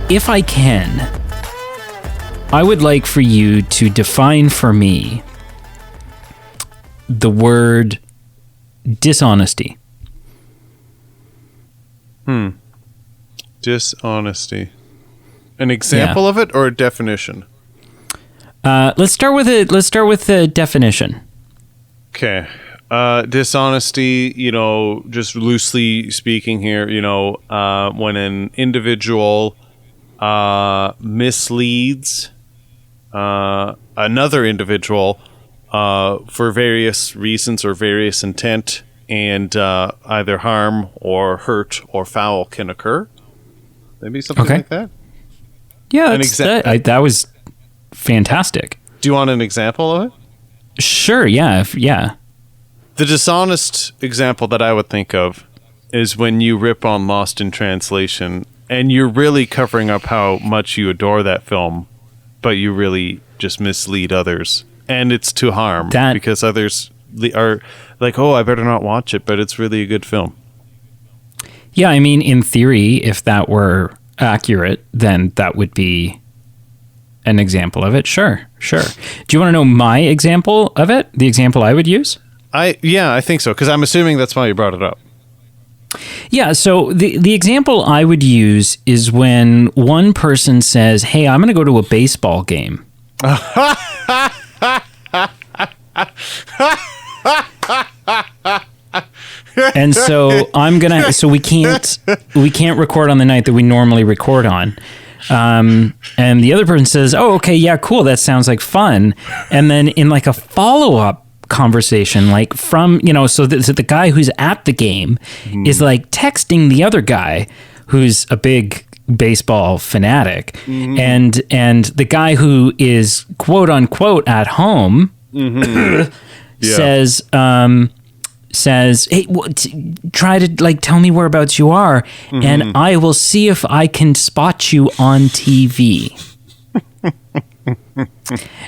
If I can, I would like for you to define for me the word dishonesty. Dishonesty. An example of it or a definition? Let's start with the definition. Okay. Dishonesty, just loosely speaking here, when an individual misleads another individual for various reasons or various intent, and either harm or hurt or foul can occur. Maybe something like that? Yeah, that was fantastic. Do you want an example of it? Sure, yeah. The dishonest example that I would think of is when you rip on Lost in Translation and you're really covering up how much you adore that film, but you really just mislead others. And it's to harm because others are like, oh, I better not watch it, but it's really a good film. Yeah, I mean, in theory, if that were accurate, then that would be an example of it. Sure. Do you want to know my example of it? The example I would use? I think so, because I'm assuming that's why you brought it up. Yeah, so the example I would use is when one person says, hey, I'm going to go to a baseball game. And so we can't record on the night that we normally record on. And the other person says, oh, okay, yeah, cool, that sounds like fun. And then in like a follow-up conversation, like from, so the guy who's at the game is like texting the other guy who's a big baseball fanatic, and the guy who is quote unquote at home says, hey, try to like tell me whereabouts you are, and I will see if I can spot you on TV.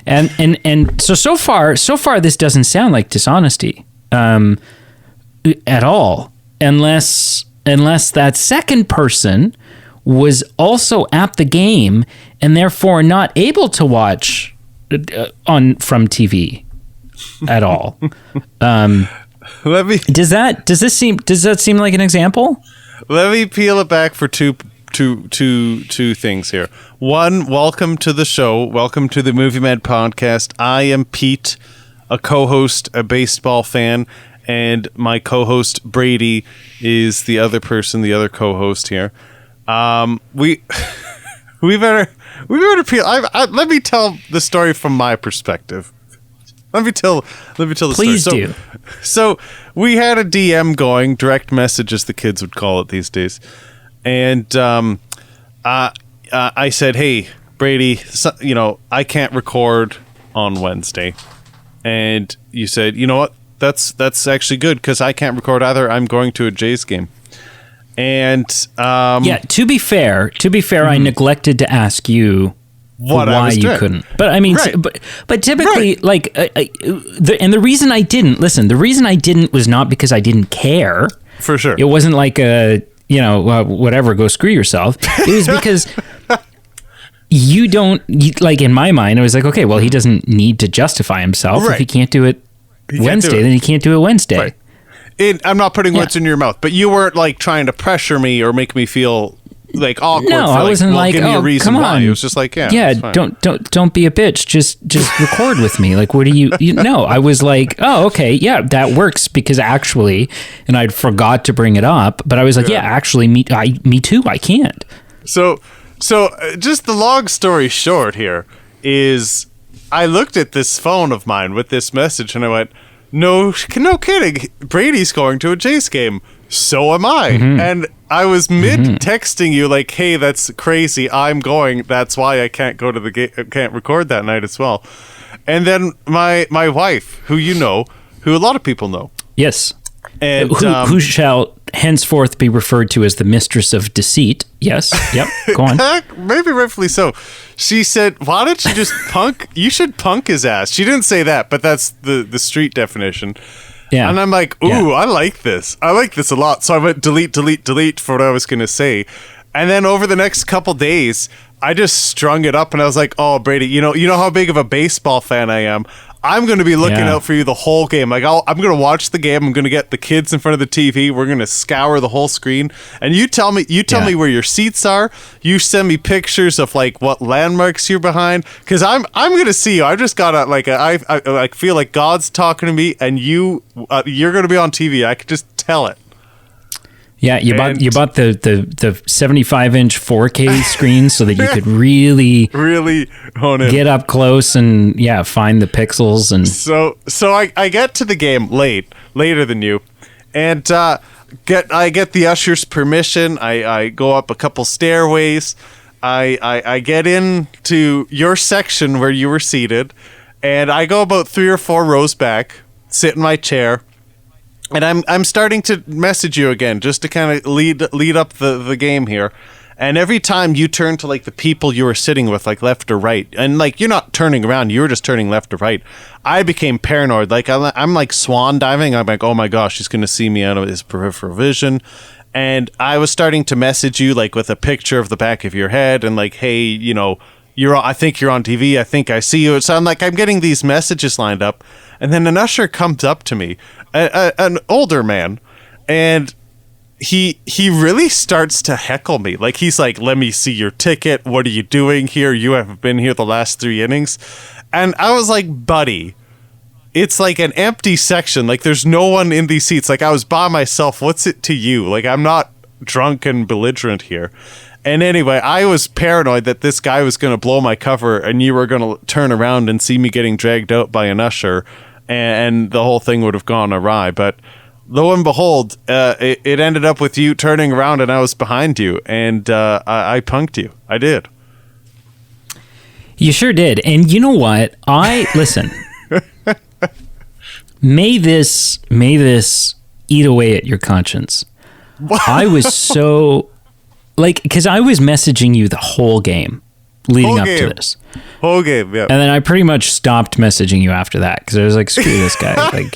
and so far this doesn't sound like dishonesty at all, unless that second person was also at the game and therefore not able to watch from TV at all. Does that seem like an example? Let me peel it back for two things here. One, welcome to the show. Welcome to the Movie Med podcast. I am Pete, a co-host, a baseball fan, and my co-host Brady is the other person, the other co-host here. We better peel. Let me tell the story from my perspective. Let me tell the story. Please do. So we had a DM going, direct message as the kids would call it these days. And I said, hey, Brady, I can't record on Wednesday. And you said, you know what? That's actually good because I can't record either. I'm going to a Jays game. And to be fair, I neglected to ask you why you couldn't. But I mean, but typically, like, the reason I didn't was not because I didn't care. For sure, it wasn't like whatever, go screw yourself. It was because in my mind, I was like, okay, well, he doesn't need to justify himself. If he can't do it Wednesday, then he can't do it Wednesday. Right. I'm not putting words in your mouth, but you weren't like trying to pressure me or make me feel like awkward. No, I wasn't like, give me a reason come on. Why. It was just like, don't be a bitch. Just record with me. Like, what do you know? I was like, oh, okay, yeah, that works because actually, and I'd forgot to bring it up, but I was like, yeah actually, me too. I can't. So just the long story short here is, I looked at this phone of mine with this message and I went, no kidding. Brady's going to a Jays game. So am I. And I was mid-texting you like, hey, that's crazy. I'm going. That's why I can't go to the game. Can't record that night as well. And then my wife, who who a lot of people know. Yes. And who shall henceforth be referred to as the mistress of deceit. Yes. Yep. Go on. Maybe rightfully so. She said, why don't you just you should punk his ass. She didn't say that, but that's the street definition. Yeah. And I'm like, ooh, I like this. I like this a lot. So I went delete for what I was going to say. And then over the next couple days, I just strung it up and I was like, oh, Brady, you know how big of a baseball fan I am. I'm going to be looking out for you the whole game. Like, I'm going to watch the game. I'm going to get the kids in front of the TV. We're going to scour the whole screen. And you tell me me where your seats are. You send me pictures of like what landmarks you're behind. Because I'm going to see you. I just got I feel like God's talking to me, and you're going to be on TV. I could just tell it. Yeah, you bought the 75-inch 4K screen so that you could really hone in, get up close and find the pixels. And so I get to the game later than you, and I get the usher's permission. I go up a couple stairways. I get into your section where you were seated, and I go about 3 or 4 rows back, sit in my chair. And I'm starting to message you again just to kind of lead up the game here. And every time you turn to like the people you were sitting with, like left or right, and like you're not turning around, you were just turning left or right, I became paranoid. Like I'm like swan diving. I'm like, oh my gosh, he's going to see me out of his peripheral vision. And I was starting to message you like with a picture of the back of your head and like, hey, I think you're on TV. I think I see you. So I'm getting these messages lined up. And then an usher comes up to me, an older man, and he really starts to heckle me. Like, he's like, let me see your ticket. What are you doing here? You haven't been here the last 3 innings. And I was like, buddy, it's like an empty section. Like, there's no one in these seats. Like, I was by myself. What's it to you? Like, I'm not drunk and belligerent here. And anyway, I was paranoid that this guy was going to blow my cover and you were going to turn around and see me getting dragged out by an usher, and the whole thing would have gone awry. But lo and behold, it ended up with you turning around and I was behind you, and I punked you. I did. You sure did. And you know what? Listen. May this eat away at your conscience. I was so... because I was messaging you the whole game leading up to this. Whole game, yeah. And then I pretty much stopped messaging you after that because I was like, screw this guy. Like,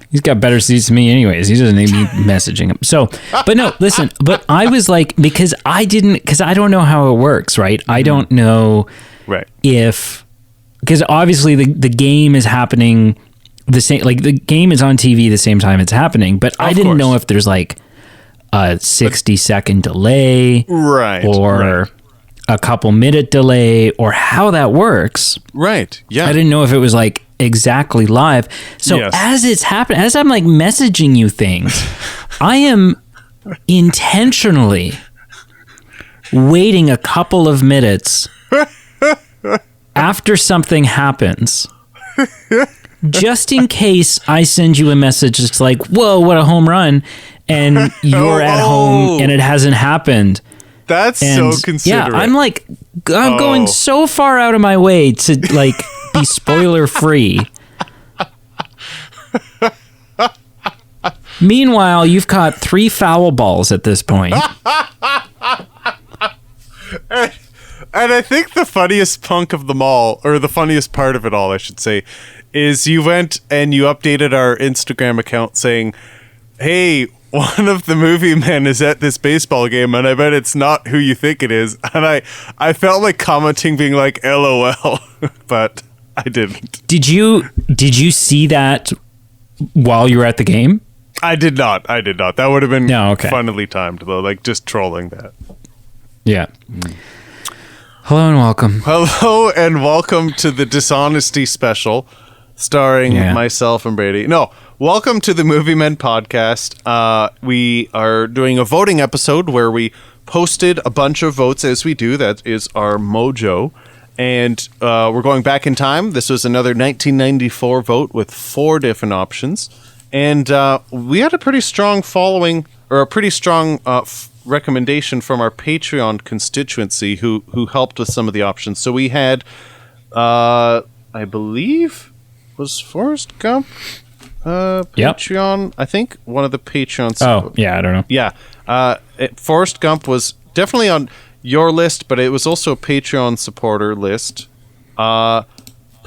he's got better seats than me anyways. He doesn't need me messaging him. So, but no, listen, but I was like, because I don't know how it works, right? I don't know because obviously the game is happening the same, like the game is on TV the same time it's happening, but I didn't know if there's like a 60-second delay, or a couple minute delay, or how that works. Right. Yeah. I didn't know if it was like exactly live. So as it's happening, as I'm like messaging you things, I am intentionally waiting a couple of minutes after something happens, just in case I send you a message. It's like, whoa, what a home run. And you're at home and it hasn't happened. That's so considerate. Yeah, I'm going so far out of my way to like be spoiler free. Meanwhile, you've caught 3 foul balls at this point. And I think the funniest punk of them all, or the funniest part of it all, I should say, is you went and you updated our Instagram account saying, hey, one of the movie men is at this baseball game, and I bet it's not who you think it is. And I felt like commenting, being like, LOL, but I didn't. Did you see that while you were at the game? I did not. That would have been funnily timed, though, like just trolling that. Yeah. Hello and welcome. Hello and welcome to the Dishonesty Special, starring myself and Brady. No, welcome to the Movie Men podcast. We are doing a voting episode where we posted a bunch of votes as we do. That is our mojo. And we're going back in time. This was another 1994 vote with 4 different options. And we had a pretty strong following, or a pretty strong recommendation from our Patreon constituency who helped with some of the options. So we had, I believe, was Forrest Gump Patreon? Yep. I think one of the Patreons. Oh, yeah, I don't know. Yeah. Forrest Gump was definitely on your list, but it was also a Patreon supporter list.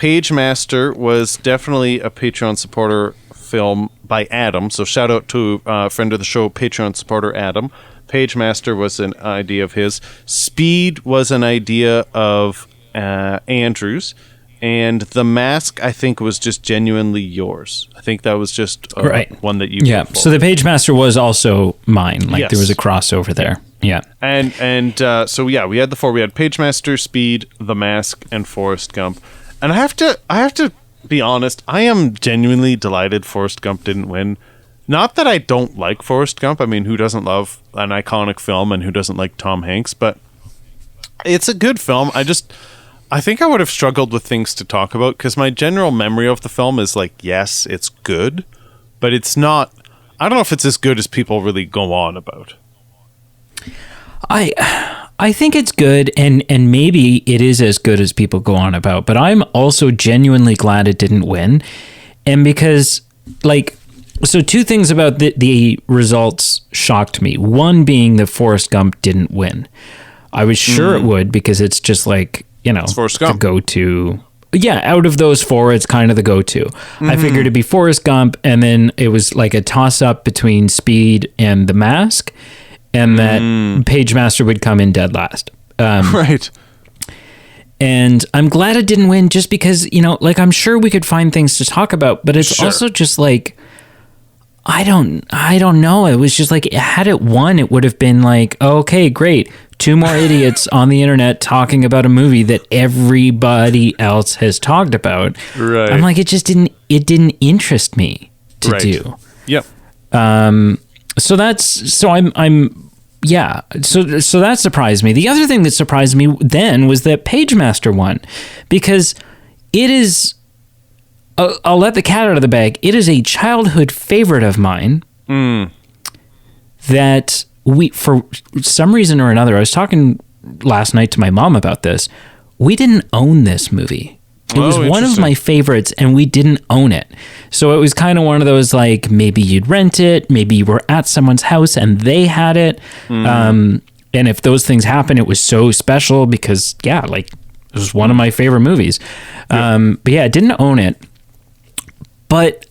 Pagemaster was definitely a Patreon supporter film by Adam. So shout out to friend of the show, Patreon supporter Adam. Pagemaster was an idea of his. Speed was an idea of Andrew's. And The Mask, I think, was just genuinely yours. I think that was just one that you... Yeah, so the Pagemaster was also mine. Like, yes. There was a crossover there. Yeah. And so, yeah, we had the 4. We had Pagemaster, Speed, The Mask, and Forrest Gump. And I have to be honest, I am genuinely delighted Forrest Gump didn't win. Not that I don't like Forrest Gump. I mean, who doesn't love an iconic film and who doesn't like Tom Hanks? But it's a good film. I think I would have struggled with things to talk about because my general memory of the film is like, yes, it's good, but it's not. I don't know if it's as good as people really go on about. I think it's good, and maybe it is as good as people go on about. But I'm also genuinely glad it didn't win, and because so 2 things about the results shocked me. One being that Forrest Gump didn't win. I was sure it would because it's just like. It's the go-to. Yeah, out of those 4, it's kind of the go-to. I figured it'd be Forrest Gump, and then it was like a toss-up between Speed and The Mask, and that Pagemaster would come in dead last. Right. And I'm glad it didn't win just because, I'm sure we could find things to talk about, but it's also just like, I don't know. It was just like, had it won, it would have been like, okay, great. 2 more idiots on the internet talking about a movie that everybody else has talked about. Right. I'm like, it didn't interest me to do. Yep. So that surprised me. The other thing that surprised me then was that Pagemaster won, because it is, I'll let the cat out of the bag. It is a childhood favorite of mine that for some reason or another, I was talking last night to my mom about this. We didn't own this movie. It was one of my favorites, and we didn't own it. So it was kind of one of those, like, maybe you'd rent it, maybe you were at someone's house and they had it. And if those things happen, it was so special because, it was one of my favorite movies. But yeah, I didn't own it. But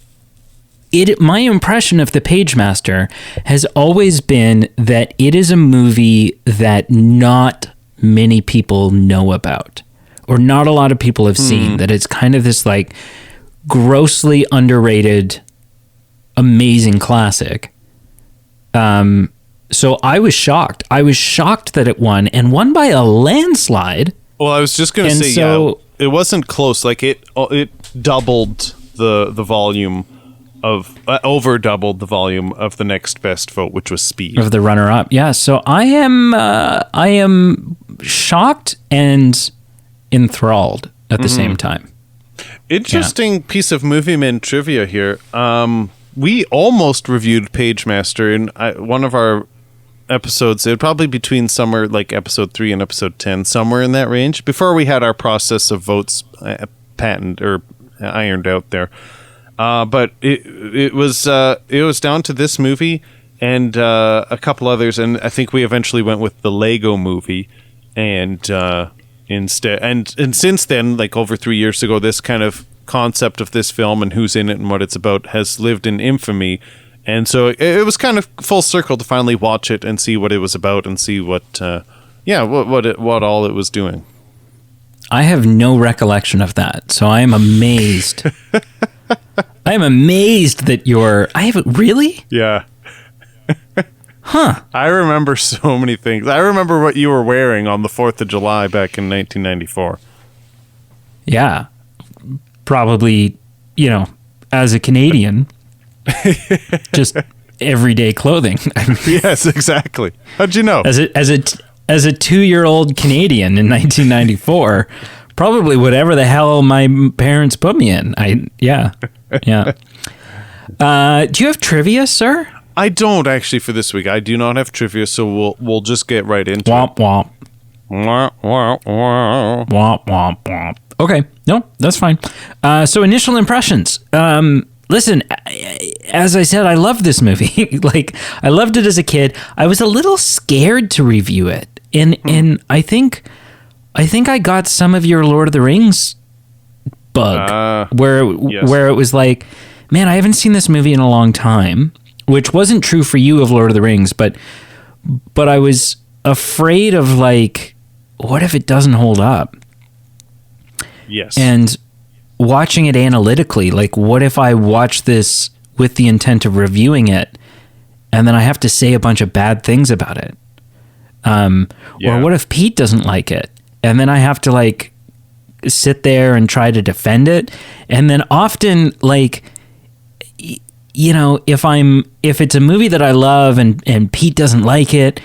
my impression of The Pagemaster has always been that it is a movie that not many people know about, or not a lot of people have seen, that it's kind of this like grossly underrated, amazing classic. So I was shocked. I was shocked that it won, and won by a landslide. Well, I was just going to say, it wasn't close. Like it doubled the volume of over doubled the volume of the next best vote, which was Speed, of the runner-up. Yeah, so I am shocked and enthralled at the same time. Interesting piece of Movie Men trivia here. We almost reviewed Pagemaster in one of our episodes. It would probably between somewhere like episode 3 and episode 10, somewhere in that range, before we had our process of votes patented or ironed out there. But it was down to this movie and a couple others, and I think we eventually went with the Lego Movie, and instead, and since then, like over 3 years ago, this kind of concept of this film and who's in it and what it's about has lived in infamy, and so it was kind of full circle to finally watch it and see what it was about and see what all it was doing. I have no recollection of that, so I am amazed. I am amazed that I haven't really? Yeah. Huh. I remember so many things. I remember what you were wearing on the 4th of July back in 1994. Yeah. Probably, as a Canadian, just everyday clothing. Yes, exactly. How'd you know? As a 2-year-old Canadian in 1994, probably whatever the hell my parents put me in. Yeah. Do you have trivia, sir? I don't actually for this week. I do not have trivia, so we'll just get right into womp, it. Womp womp. Womp womp womp. Okay, no, that's fine. So initial impressions. Listen, as I said, I love this movie. Like, I loved it as a kid. I was a little scared to review it, and I think I got some of your Lord of the Rings bug yes. where it was like, man, I haven't seen this movie in a long time, which wasn't true for you of Lord of the Rings, but I was afraid of like, what if it doesn't hold up? Yes. And watching it analytically, like, what if I watch this with the intent of reviewing it, and then I have to say a bunch of bad things about it? Or what if Pete doesn't like it, and then I have to like sit there and try to defend it? And then often, like, you know, if it's a movie that I love and Pete doesn't like it,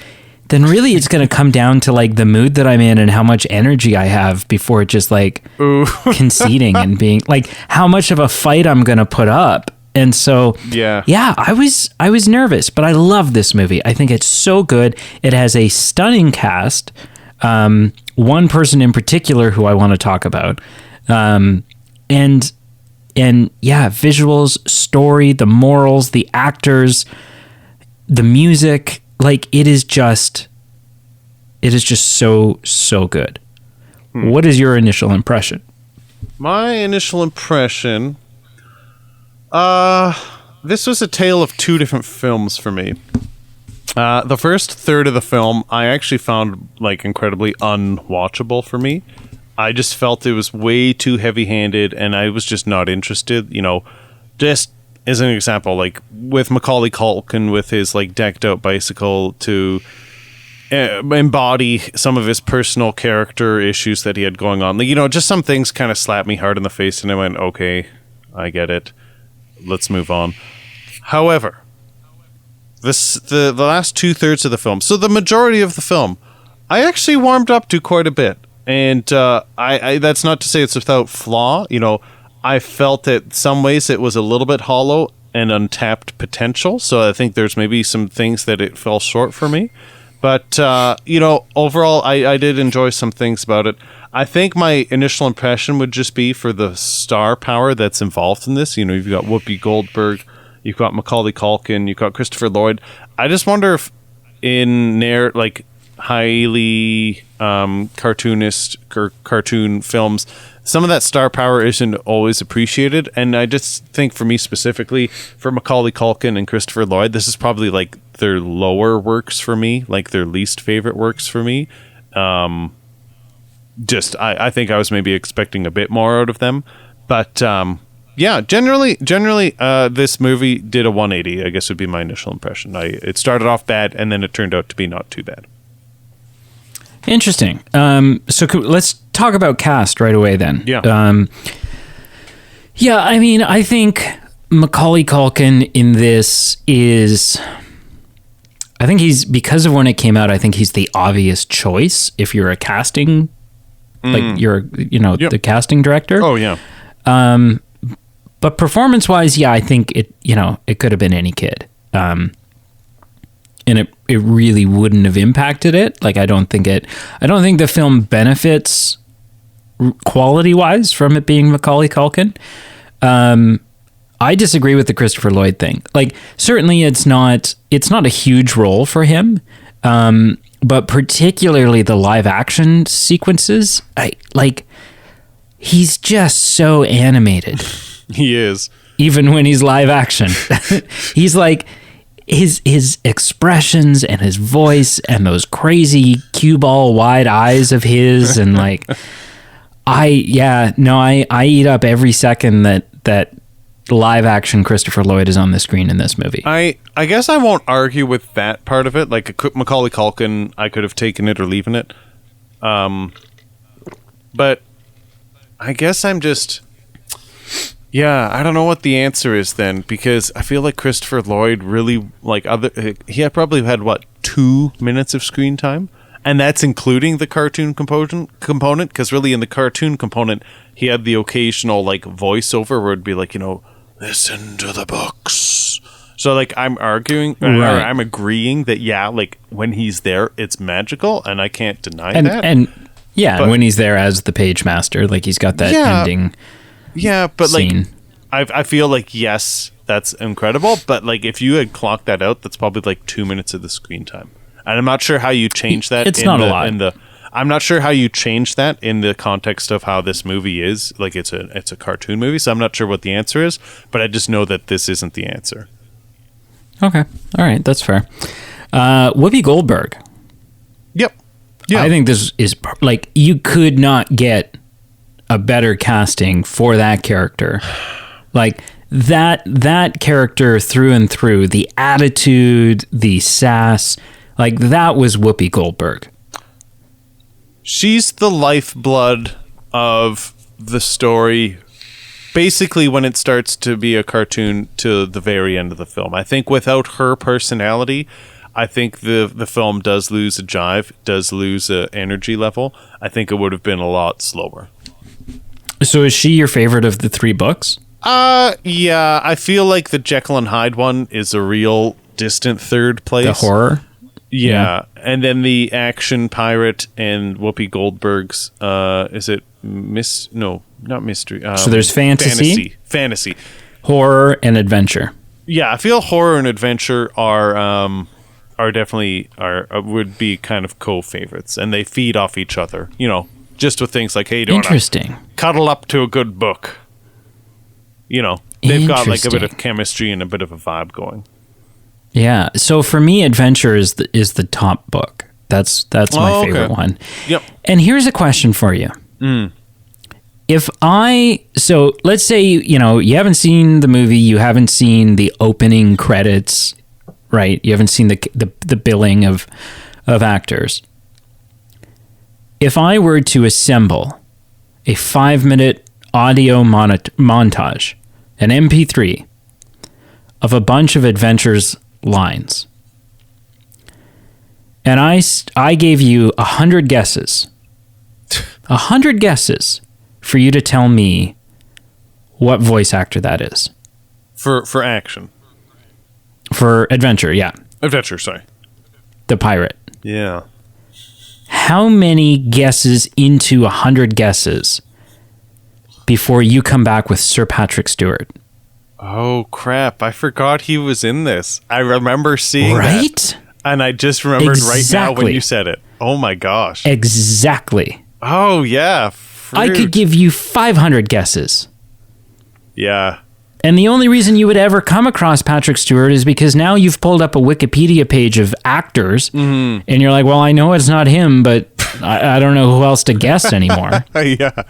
then really it's going to come down to like the mood that I'm in and how much energy I have before just like conceding and being like how much of a fight I'm going to put up. And so, I was nervous, but I love this movie. I think it's so good. It has a stunning cast. One person in particular who I want to talk about. And visuals, story, the morals, the actors, the music, like it is just so good. What is your initial impression? My initial impression, this was a tale of two different films for me. The first third of the film, I actually found like incredibly unwatchable for me. I just felt it was way too heavy-handed, and I was just not interested. You know, just as an example, like with Macaulay Culkin with his like decked out bicycle to embody some of his personal character issues that he had going on. Like, you know, just some things kind of slapped me hard in the face, and I went, okay, I get it. Let's move on. However, the last 2/3 of the film, so the majority of the film, I actually warmed up to quite a bit. And I that's not to say it's without flaw. You know, I felt that some ways it was a little bit hollow and untapped potential. So I think there's maybe some things that it fell short for me. But, you know, overall, I did enjoy some things about it. I think my initial impression would just be for the star power that's involved in this. You know, you've got Whoopi Goldberg, you've got Macaulay Culkin, you've got Christopher Lloyd. I just wonder if in like highly cartoonist or cartoon films, some of that star power isn't always appreciated. And I just think for me specifically, for Macaulay Culkin and Christopher Lloyd, this is probably like their lower works for me, like their least favorite works for me. I think I was maybe expecting a bit more out of them, but generally, this movie did a 180, I guess would be my initial impression. It started off bad, and then it turned out to be not too bad. Interesting. So let's talk about cast right away then. Yeah. I mean, I think Macaulay Culkin in this is, I think he's, because of when it came out, I think he's the obvious choice if you're a casting, like you're, the casting director. Oh, yeah. But performance-wise, I think it could have been any kid. And it really wouldn't have impacted it. Like, I don't think the film benefits quality-wise from it being Macaulay Culkin. I disagree with the Christopher Lloyd thing. Like, certainly it's not a huge role for him. But particularly the live action sequences, he's just so animated. He is. Even when he's live action. He's like, his expressions and his voice and those crazy cue ball wide eyes of his, and like, I eat up every second that live action Christopher Lloyd is on the screen in this movie. I guess I won't argue with that part of it. Like Macaulay Culkin, I could have taken it or leaving it. But I guess I'm just, I don't know what the answer is then, because I feel like Christopher Lloyd really, he probably had 2 minutes of screen time, and that's including the cartoon component. Because really, in the cartoon component, he had the occasional voiceover where it'd be like, listen to the books. So I'm arguing, or I'm agreeing that when he's there, it's magical, and I can't deny that. And when he's there as the Pagemaster, he's got that ending. Yeah, but scene. I feel like, yes, that's incredible, but if you had clocked that out, that's probably 2 minutes of the screen time. And I'm not sure how you change that. It's not a lot. I'm not sure how you change that in the context of how this movie is. Like, it's a cartoon movie, so I'm not sure what the answer is, but I just know that this isn't the answer. Okay. All right. That's fair. Whoopi Goldberg. Yep. Yeah. I think this is like, you could not get a better casting for that character. Like that character through and through, the attitude, the sass, like that was Whoopi Goldberg. She's the lifeblood of the story, basically when it starts to be a cartoon to the very end of the film. I think without her personality, I think the film does lose a jive, does lose a energy level. I think it would have been a lot slower. So is she your favorite of the 3 books? Yeah, I feel like the Jekyll and Hyde one is a real distant third place. The horror? Yeah. And then the action pirate and Whoopi Goldberg's, is it not mystery. So there's fantasy? Fantasy. Horror and adventure. Yeah, I feel horror and adventure are definitely would be kind of co-favorites, and they feed off each other, just with things like, hey, do you want to cuddle up to a good book? They've got like a bit of chemistry and a bit of a vibe going. Yeah. So for me, adventure is the top book. That's my favorite one. Yep. And here's a question for you. So let's say, you haven't seen the movie, you haven't seen the opening credits, right? You haven't seen the billing of actors. If I were to assemble a 5-minute audio montage, an MP3 of a bunch of adventures lines, and I gave you 100 guesses, 100 guesses for you to tell me what voice actor that is. For action. For adventure, yeah. Adventure, sorry. The pirate. Yeah. How many guesses into 100 guesses before you come back with Sir Patrick Stewart? Oh, crap. I forgot he was in this. I remember seeing that. And I just remembered right now when you said it. Oh, my gosh. Exactly. Oh, yeah. Fruit. I could give you 500 guesses. Yeah. And the only reason you would ever come across Patrick Stewart is because now you've pulled up a Wikipedia page of actors, and you're like, well, I know it's not him, but I don't know who else to guess anymore. Yeah,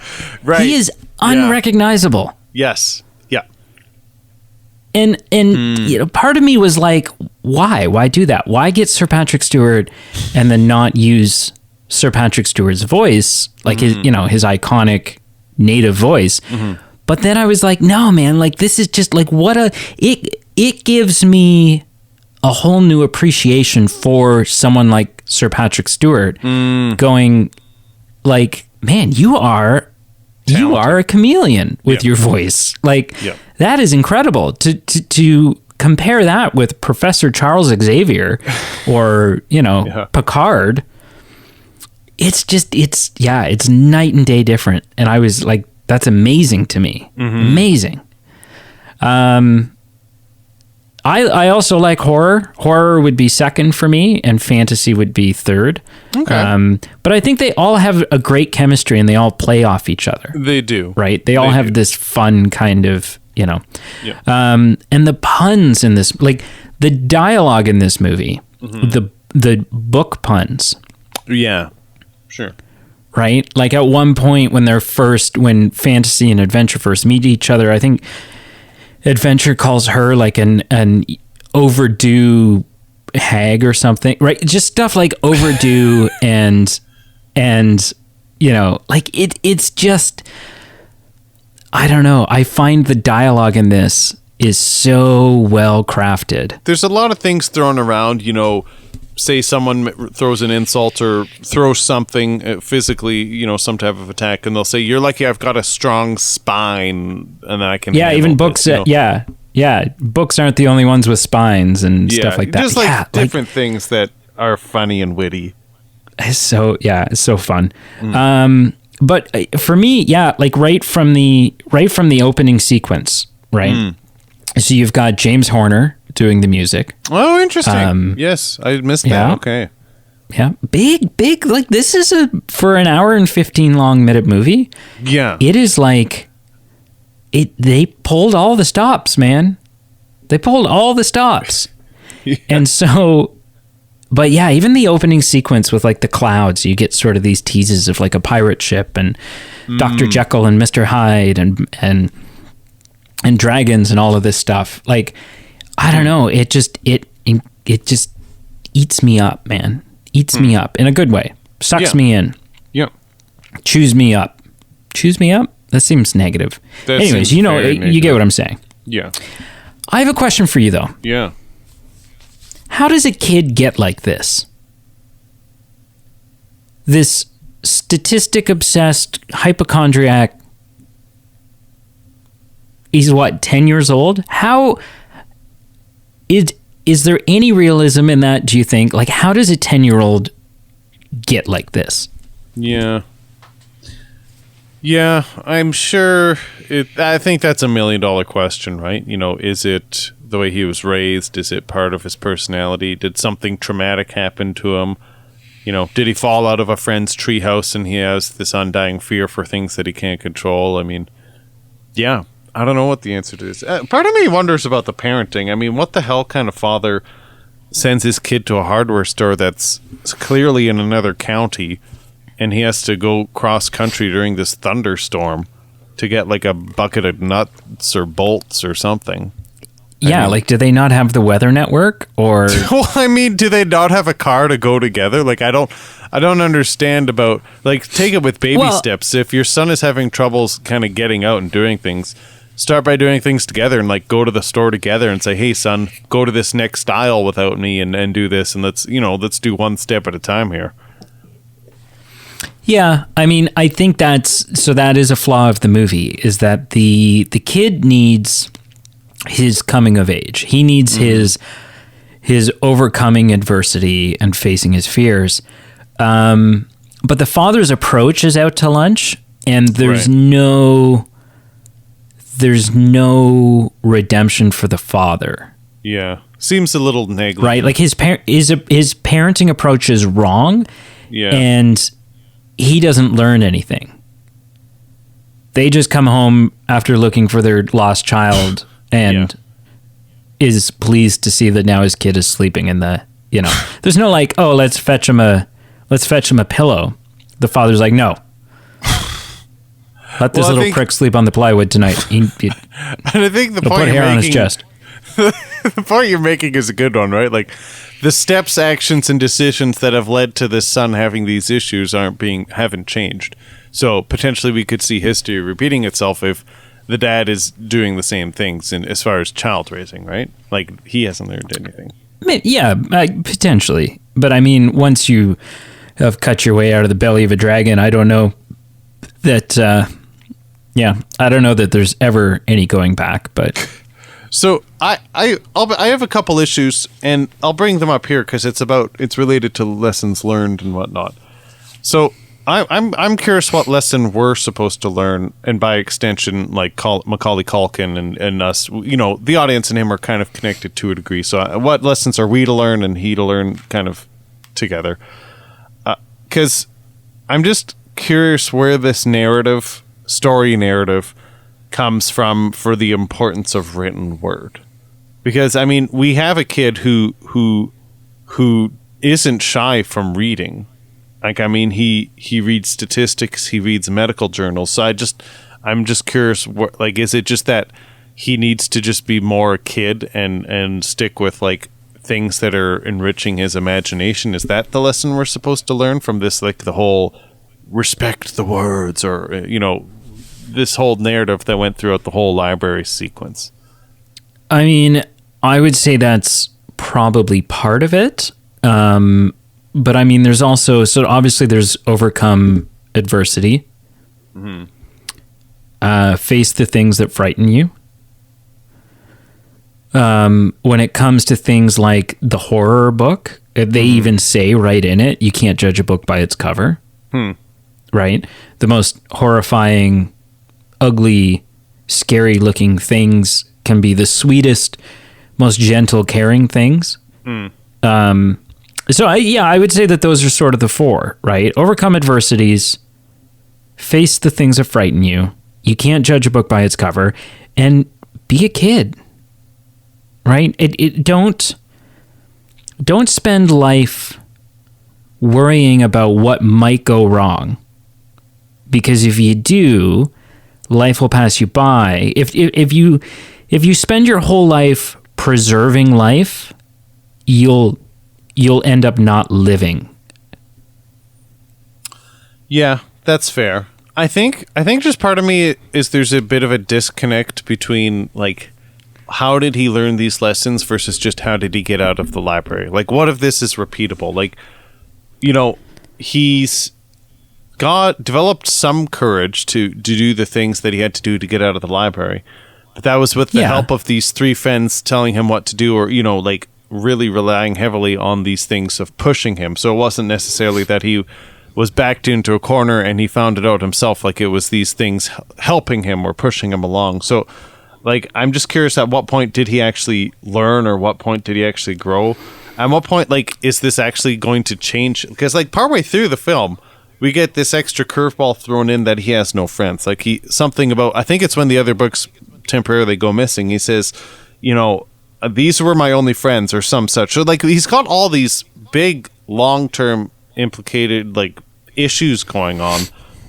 right. He is unrecognizable. Yes. Yeah. And part of me was like, why? Why do that? Why get Sir Patrick Stewart and then not use Sir Patrick Stewart's voice, like his iconic native voice? But then I was like, no, man, like this is just like it gives me a whole new appreciation for someone like Sir Patrick Stewart going like, man, you are a chameleon with your voice. Like that is incredible to compare that with Professor Charles Xavier or, Picard. It's night and day different. And I was like, that's amazing to me. Amazing. I also like horror. Horror would be second for me, and fantasy would be third. Okay. But I think they all have a great chemistry, and they all play off each other. They do. Right? They all have this fun kind of, Yeah. And the puns in this, like the dialogue in this movie, the book puns. Yeah. Sure. Right? Like at one point when when fantasy and adventure first meet each other, I think adventure calls her like an overdue hag or something, right? Just stuff like overdue and like it's just, I don't know. I find the dialogue in this is so well crafted. There's a lot of things thrown around, say someone throws an insult or throws something physically, some type of attack, and they'll say, you're lucky I've got a strong spine and I can even books this, books aren't the only ones with spines and stuff like that. Just like different things that are funny and witty. It's so fun. But for me, like right from the opening sequence, right? So you've got James Horner doing the music. Oh, interesting. Yes, I missed that. Okay. Yeah. Big. Like, this is for an hour and 15 long minute movie. Yeah. It is like, they pulled all the stops, man. They pulled all the stops. Yeah. And so, but yeah, even the opening sequence with like the clouds, you get sort of these teases of like a pirate ship and Dr. Jekyll and Mr. Hyde and dragons and all of this stuff. Like, I don't know. It just eats me up, man. Eats me up in a good way. Sucks me in. Yep. Chews me up. Chews me up? That seems negative. Anyways, you get what I'm saying. Yeah. I have a question for you, though. Yeah. How does a kid get like this? This statistic-obsessed hypochondriac. He's what, 10 years old? How is there any realism in that, do you think? Like, how does a 10-year-old get like this? Yeah. Yeah, I'm sure I think that's $1 million question, right? You know, is it the way he was raised? Is it part of his personality? Did something traumatic happen to him? You know, did he fall out of a friend's treehouse and he has this undying fear for things that he can't control? I mean, yeah, I don't know what the answer to this. Part of me wonders about the parenting. I mean, what the hell kind of father sends his kid to a hardware store that's clearly in another county, and he has to go cross country during this thunderstorm to get like a bucket of nuts or bolts or something? Yeah, I mean, like, do they not have the weather network, or? Well, I mean, do they not have a car to go together? Like, I don't understand about, like, take it with baby steps. If your son is having troubles kind of getting out and doing things, start by doing things together and like go to the store together and say, hey son, go to this next aisle without me and do this, and let's do one step at a time here. Yeah, I mean, I think that is a flaw of the movie, is that the kid needs his coming of age. He needs his overcoming adversity and facing his fears. But the father's approach is out to lunch, and there's no redemption for the father. Yeah, seems a little negligent, right? Like his parenting approach is wrong. Yeah, and he doesn't learn anything. They just come home after looking for their lost child and is pleased to see that now his kid is sleeping in the, there's no like, oh, let's fetch him a pillow. The father's like, no. Let this little prick sleep on the plywood tonight. And I think the point put hair on his chest. The point you're making is a good one, right? Like, the steps, actions, and decisions that have led to this son having these issues haven't changed. So potentially we could see history repeating itself if the dad is doing the same things as far as child raising, right? Like, he hasn't learned anything. Yeah, potentially. But I mean, once you have cut your way out of the belly of a dragon, I don't know that. I don't know that there's ever any going back. But so I have a couple issues, and I'll bring them up here because it's related to lessons learned and whatnot. So I'm curious what lesson we're supposed to learn, and by extension, like Macaulay Culkin and us, the audience and him are kind of connected to a degree. So what lessons are we to learn and he to learn, kind of together? Because I'm just curious where this story narrative comes from for the importance of written word. Because I mean, we have a kid who isn't shy from reading. Like, I mean, he reads statistics, he reads medical journals. So I'm just curious, is it just that he needs to just be more a kid and stick with like things that are enriching his imagination? Is that the lesson we're supposed to learn from this, like the whole respect the words, or this whole narrative that went throughout the whole library sequence? I mean, I would say that's probably part of it. But I mean, there's also, so obviously there's overcome adversity, face the things that frighten you. When it comes to things like the horror book, they even say right in it, you can't judge a book by its cover. Right? The most horrifying, ugly, scary looking things can be the sweetest, most gentle, caring things. So I would say that those are sort of the four, right? Overcome adversities, face the things that frighten you. You can't judge a book by its cover, and be a kid, right? Don't spend life worrying about what might go wrong, because if you do, life will pass you by. If you spend your whole life preserving life, you'll end up not living. Yeah, that's fair. I think just part of me is there's a bit of a disconnect between like how did he learn these lessons versus just how did he get out of the library? Like, what if this is repeatable? Like, you know, he's developed some courage to do the things that he had to do to get out of the library. But that was with the help of these three friends telling him what to do, or, you know, like really relying heavily on these things of pushing him. So it wasn't necessarily that he was backed into a corner and he found it out himself. Like, it was these things helping him or pushing him along. So, like, I'm just curious, at what point did he actually learn, or what point did he actually grow? At what point, like, is this actually going to change? Because, like, partway through the film, we get this extra curveball thrown in that he has no friends. Like, something about, I think it's when the other books temporarily go missing, he says, you know, these were my only friends, or some such. So, like, he's got all these big, long-term implicated, like, issues going on.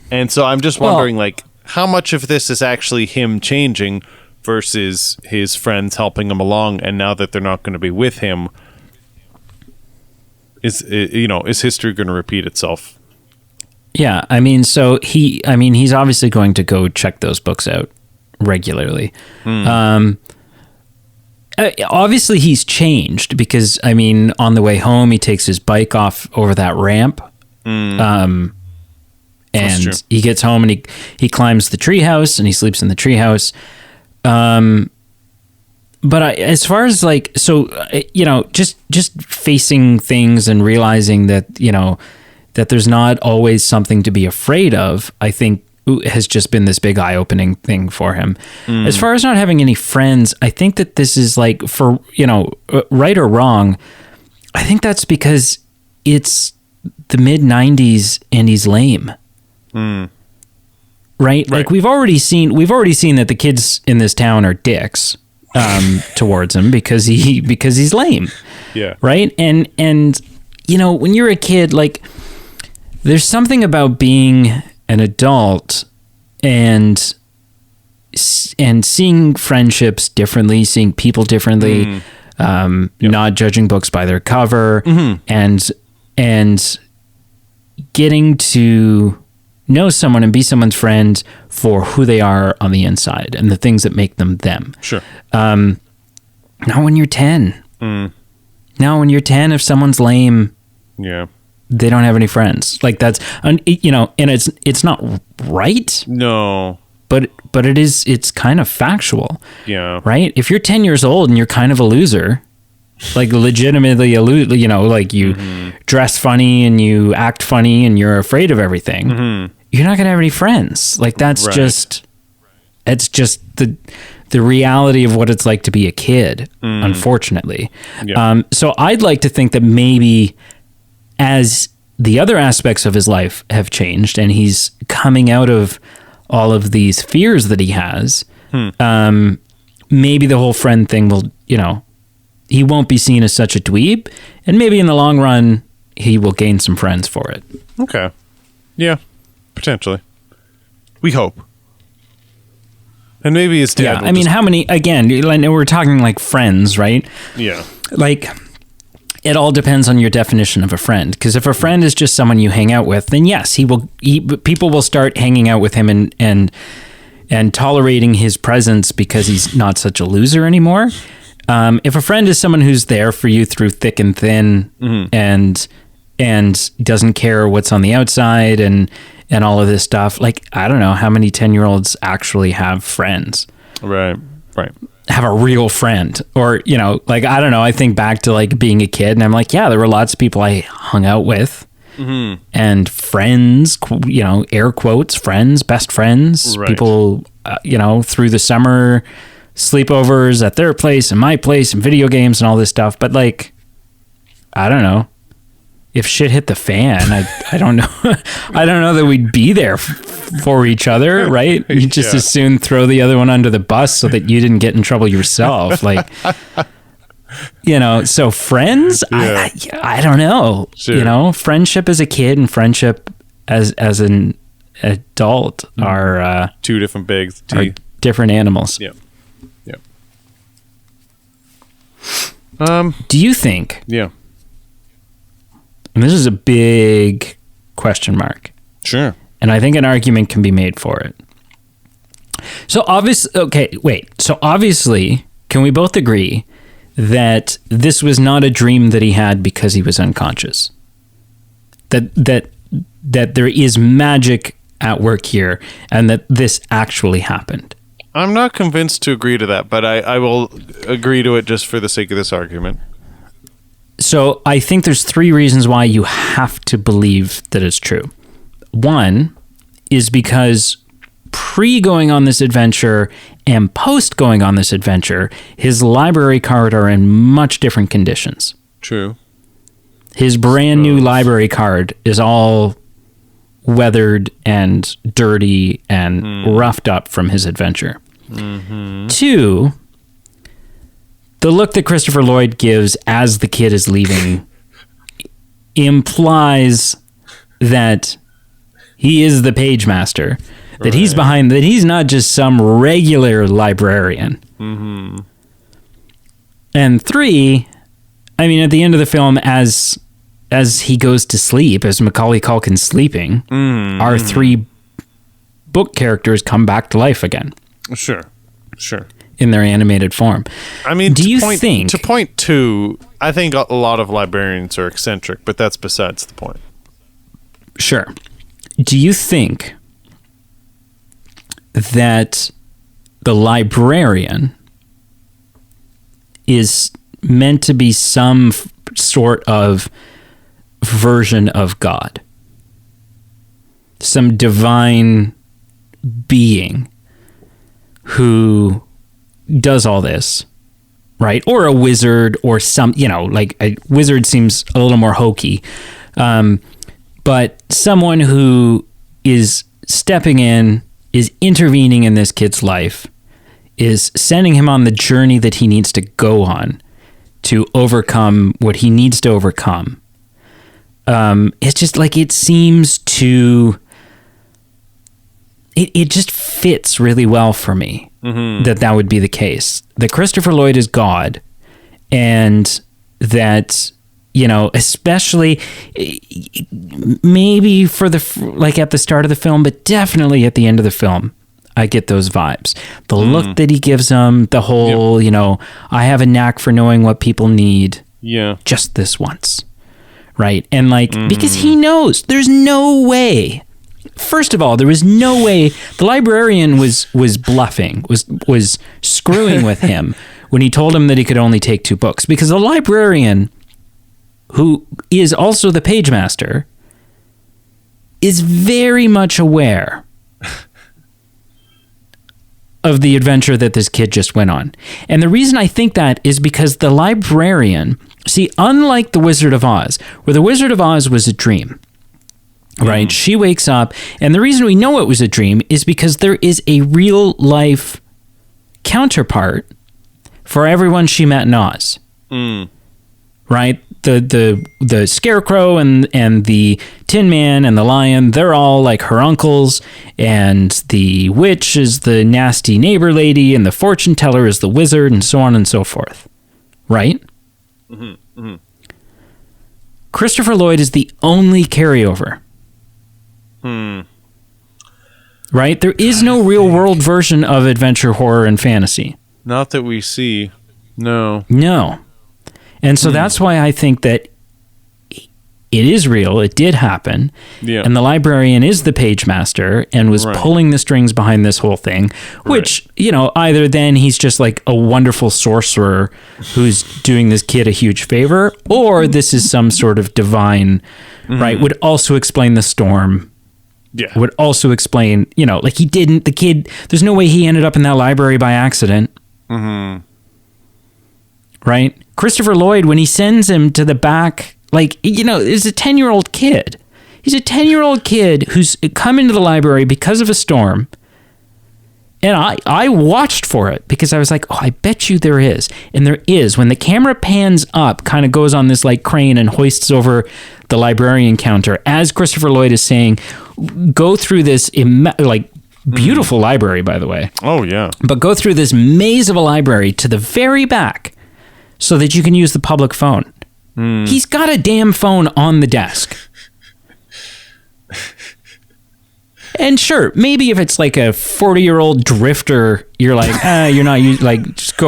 And so I'm just wondering, like, how much of this is actually him changing versus his friends helping him along, and now that they're not going to be with him, is history going to repeat itself? Yeah, I mean, he's obviously going to go check those books out regularly. Obviously he's changed, because, I mean, on the way home, he takes his bike off over that ramp. And he gets home and he climbs the treehouse and he sleeps in the treehouse. But as far as, like, so, you know, just facing things and realizing that, you know, that there's not always something to be afraid of, I think has just been this big eye-opening thing for him. As far as not having any friends, I think that this is, like, for, you know, right or wrong, I think that's because it's the mid-90s and he's lame. Right? Like, we've already seen that the kids in this town are dicks towards him because he's lame. Yeah. Right? And you know, when you're a kid, like, there's something about being an adult and seeing friendships differently, seeing people differently, not judging books by their cover, and getting to know someone and be someone's friend for who they are on the inside and the things that make them them. Sure. Now when you're 10. Now when you're 10, if someone's lame, they don't have any friends. Like, that's, you know, and it's not right. No. But it's kind of factual. Yeah. Right? If you're 10 years old and you're kind of a loser, like, legitimately a loser, you know, like, you dress funny and you act funny and you're afraid of everything, you're not going to have any friends. Like, that's it's just the reality of what it's like to be a kid, unfortunately. Yeah. So I'd like to think that maybe as the other aspects of his life have changed and he's coming out of all of these fears that he has, maybe the whole friend thing will, you know, he won't be seen as such a dweeb, and maybe in the long run, he will gain some friends for it. Okay. Yeah, potentially. We hope. And maybe his dad. Yeah, I mean, how many, again, we're talking like friends, right? Yeah. Like, it all depends on your definition of a friend. Because if a friend is just someone you hang out with, then yes, people will start hanging out with him and tolerating his presence because he's not such a loser anymore. If a friend is someone who's there for you through thick and thin, and doesn't care what's on the outside and all of this stuff, like, I don't know how many 10-year-olds actually have friends. Right. Have a real friend, or, you know, like, I don't know. I think back to, like, being a kid and I'm like, yeah, there were lots of people I hung out with, and friends, you know, air quotes, friends, best friends, people, you know, through the summer, sleepovers at their place and my place and video games and all this stuff. But, like, I don't know. if shit hit the fan, I don't know. I don't know that we'd be there for each other, right? You just as soon throw the other one under the bus so that you didn't get in trouble yourself. Like, so friends, I don't know. Sure. Friendship as a kid and friendship as an adult are two different bags. Are different animals. Yeah. Do you think? Yeah. And this is a big question mark. Sure. And I think an argument can be made for it. So obviously, can we both agree that this was not a dream that he had because he was unconscious? That there is magic at work here and that this actually happened? I'm not convinced to agree to that, but I will agree to it just for the sake of this argument. So I think there's 3 reasons why you have to believe that it's true. One is because pre-going on this adventure and post-going on this adventure, his library card are in much different conditions. True. His brand new library card is all weathered and dirty and roughed up from his adventure. Mm-hmm. 2, the look that Christopher Lloyd gives as the kid is leaving implies that he is the Pagemaster, that he's behind, that he's not just some regular librarian. Mm-hmm. And 3, I mean, at the end of the film, as he goes to sleep, as Macaulay Culkin's sleeping, our 3 book characters come back to life again. Sure. In their animated form. I mean, do you think... To point 2, I think a lot of librarians are eccentric, but that's besides the point. Sure. Do you think that the librarian is meant to be some sort of version of God? Some divine being who does all this, right? Or a wizard or some, like a wizard seems a little more hokey. But someone who is stepping in, is intervening in this kid's life, is sending him on the journey that he needs to go on to overcome what he needs to overcome. It's just like, it seems to... It just fits really well for me that would be the case. That Christopher Lloyd is God, and that, especially maybe for at the start of the film, but definitely at the end of the film, I get those vibes. The look that he gives them, the whole, I have a knack for knowing what people need. Yeah. Just this once. Right. And because he knows there's no way. First of all, there was no way the librarian was bluffing, was screwing with him when he told him that he could only take 2 books, because the librarian, who is also the Pagemaster, is very much aware of the adventure that this kid just went on. And the reason I think that is because the librarian, see, unlike the Wizard of Oz, where the Wizard of Oz was a dream, right? She wakes up, and the reason we know it was a dream is because there is a real life counterpart for everyone she met in Oz. Right? The Scarecrow and the Tin Man and the Lion, they're all like her uncles, and the witch is the nasty neighbor lady, and the fortune teller is the wizard, and so on and so forth. Right? Christopher Lloyd is the only carryover. Right? There is no real world version of adventure, horror, and fantasy. Not that we see. No. And so that's why I think that it is real. It did happen. Yeah. And the librarian is the Pagemaster and was pulling the strings behind this whole thing, which, either then he's just like a wonderful sorcerer who's doing this kid a huge favor, or this is some sort of divine, right? Would also explain the storm. Yeah. Would also explain, like the kid, there's no way he ended up in that library by accident. Right? Christopher Lloyd, when he sends him to the back Like, is a 10-year-old kid. He's a 10-year-old kid who's come into the library because of a storm. And I watched for it because I was like, oh, I bet you there is. And there is. When the camera pans up, kind of goes on this like crane and hoists over the librarian counter, as Christopher Lloyd is saying, go through this beautiful library, by the way. Oh, yeah. But go through this maze of a library to the very back so that you can use the public phone. He's got a damn phone on the desk. And sure, maybe if it's like a 40-year-old drifter, you're like, you're not just go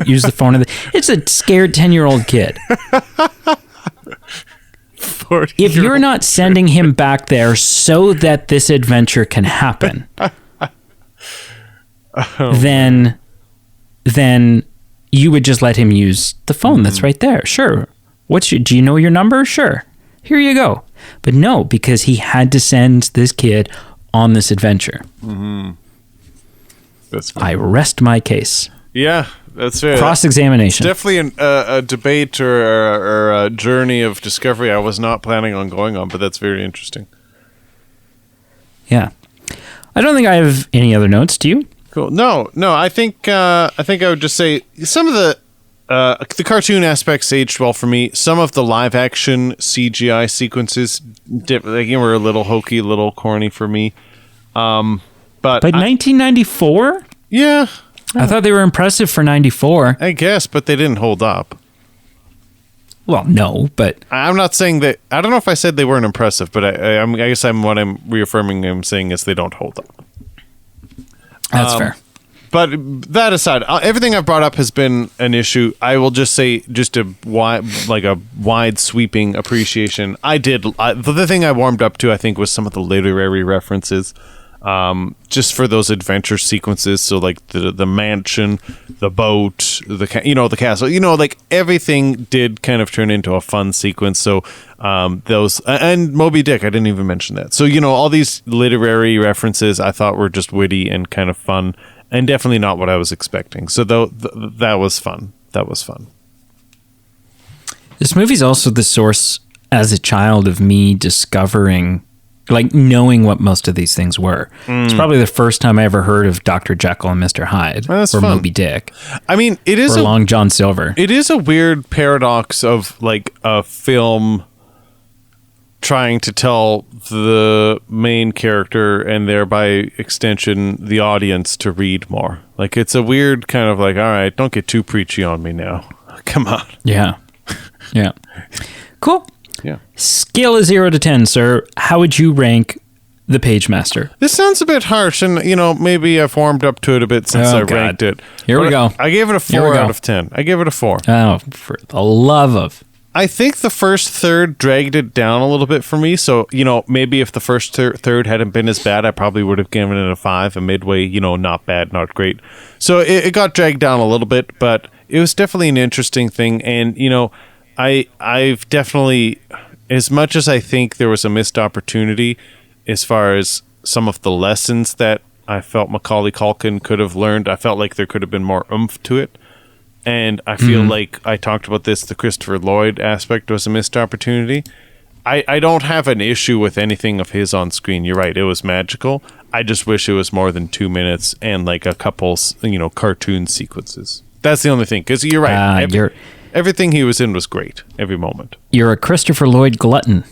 use the phone. It's a scared 10-year-old kid. If you're not sending him back there so that this adventure can happen, then you would just let him use the phone that's right there. Sure. Do you know your number? Sure. Here you go. But no, because he had to send this kid on this adventure. That's I rest my case. Yeah, that's fair. Cross-examination. It's definitely a debate or a journey of discovery I was not planning on going on, but that's very interesting. Yeah. I don't think I have any other notes. Do you? Cool. No. I think I would just say some of the cartoon aspects aged well for me. Some of the live action CGI sequences were a little hokey, a little corny for me. But 1994? Yeah. I thought they were impressive for 94. I guess, but they didn't hold up. Well, no, but I'm not saying that. I don't know if I said they weren't impressive, but I guess what I'm reaffirming. I'm saying is they don't hold up. That's fair. But that aside, everything I've brought up has been an issue. I will just say, just a wide sweeping appreciation. The thing I warmed up to, I think, was some of the literary references, just for those adventure sequences. So like the mansion, the boat, the castle. Like everything did kind of turn into a fun sequence. So those and Moby Dick, I didn't even mention that. So all these literary references I thought were just witty and kind of fun. And definitely not what I was expecting. So that was fun. That was fun. This movie's also the source, as a child, of me discovering, knowing what most of these things were. It's probably the first time I ever heard of Dr. Jekyll and Mr. Hyde, or fun. Moby Dick. I mean, it is Long John Silver. It is a weird paradox of a film trying to tell the main character and thereby extension the audience to read more. It's a weird kind of all right, don't get too preachy on me now. Come on. Yeah. Cool. Yeah. Scale of 0 to 10, sir. How would you rank the Pagemaster? This sounds a bit harsh, and maybe I've warmed up to it a bit since I ranked it. Here we go. I gave it a 4 out of 10. I gave it a 4. Oh, for the love of... I think the first third dragged it down a little bit for me. So, maybe if the first third hadn't been as bad, I probably would have given it a 5. A midway, not bad, not great. So it got dragged down a little bit, but it was definitely an interesting thing. And, I've definitely, as much as I think there was a missed opportunity as far as some of the lessons that I felt Macaulay Culkin could have learned, I felt like there could have been more oomph to it. And I feel like I talked about this, the Christopher Lloyd aspect was a missed opportunity. I don't have an issue with anything of his on screen. You're right, it was magical. I just wish it was more than 2 minutes and a couple, cartoon sequences. That's the only thing, because you're right. Everything he was in was great, every moment. You're a Christopher Lloyd glutton.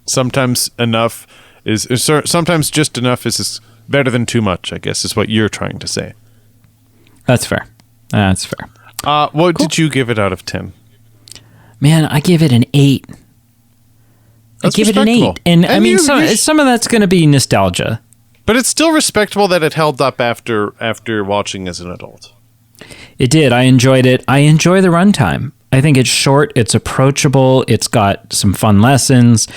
Sometimes enough sometimes just enough is better than too much, I guess, is what you're trying to say. That's fair. What did you give it out of 10? Man, I give it an 8. I give it an 8. And I mean, some of that's going to be nostalgia. But it's still respectable that it held up after watching as an adult. It did. I enjoyed it. I enjoy the runtime. I think it's short. It's approachable. It's got some fun lessons.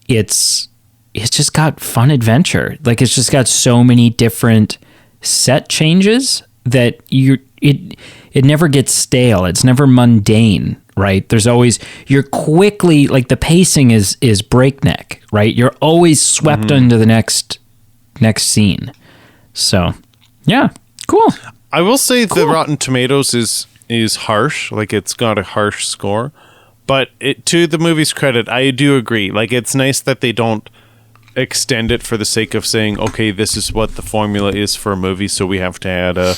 It's just got fun adventure. It's just got so many different set changes that it never gets stale. It's never mundane, right? There's always, you're quickly, the pacing is breakneck, right? You're always swept into the next scene. So, yeah, cool. I will say the Rotten Tomatoes is is harsh. Like, it's got a harsh score. But to the movie's credit, I do agree. Like, it's nice that they don't extend it for the sake of saying, okay, this is what the formula is for a movie, so we have to add a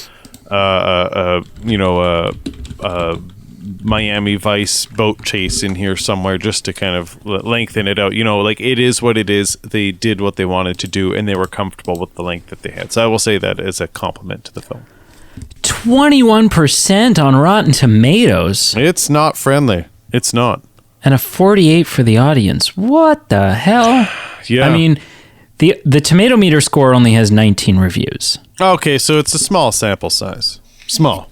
Miami Vice boat chase in here somewhere just to kind of lengthen it out. Like, it is what it is. They did what they wanted to do, and they were comfortable with the length that they had. So I will say that as a compliment to the film. 21% on Rotten Tomatoes. It's not friendly. It's not. And a 48 for the audience. What the hell? Yeah. I mean, the tomato meter score only has 19 reviews. Okay, so it's a small sample size. Small.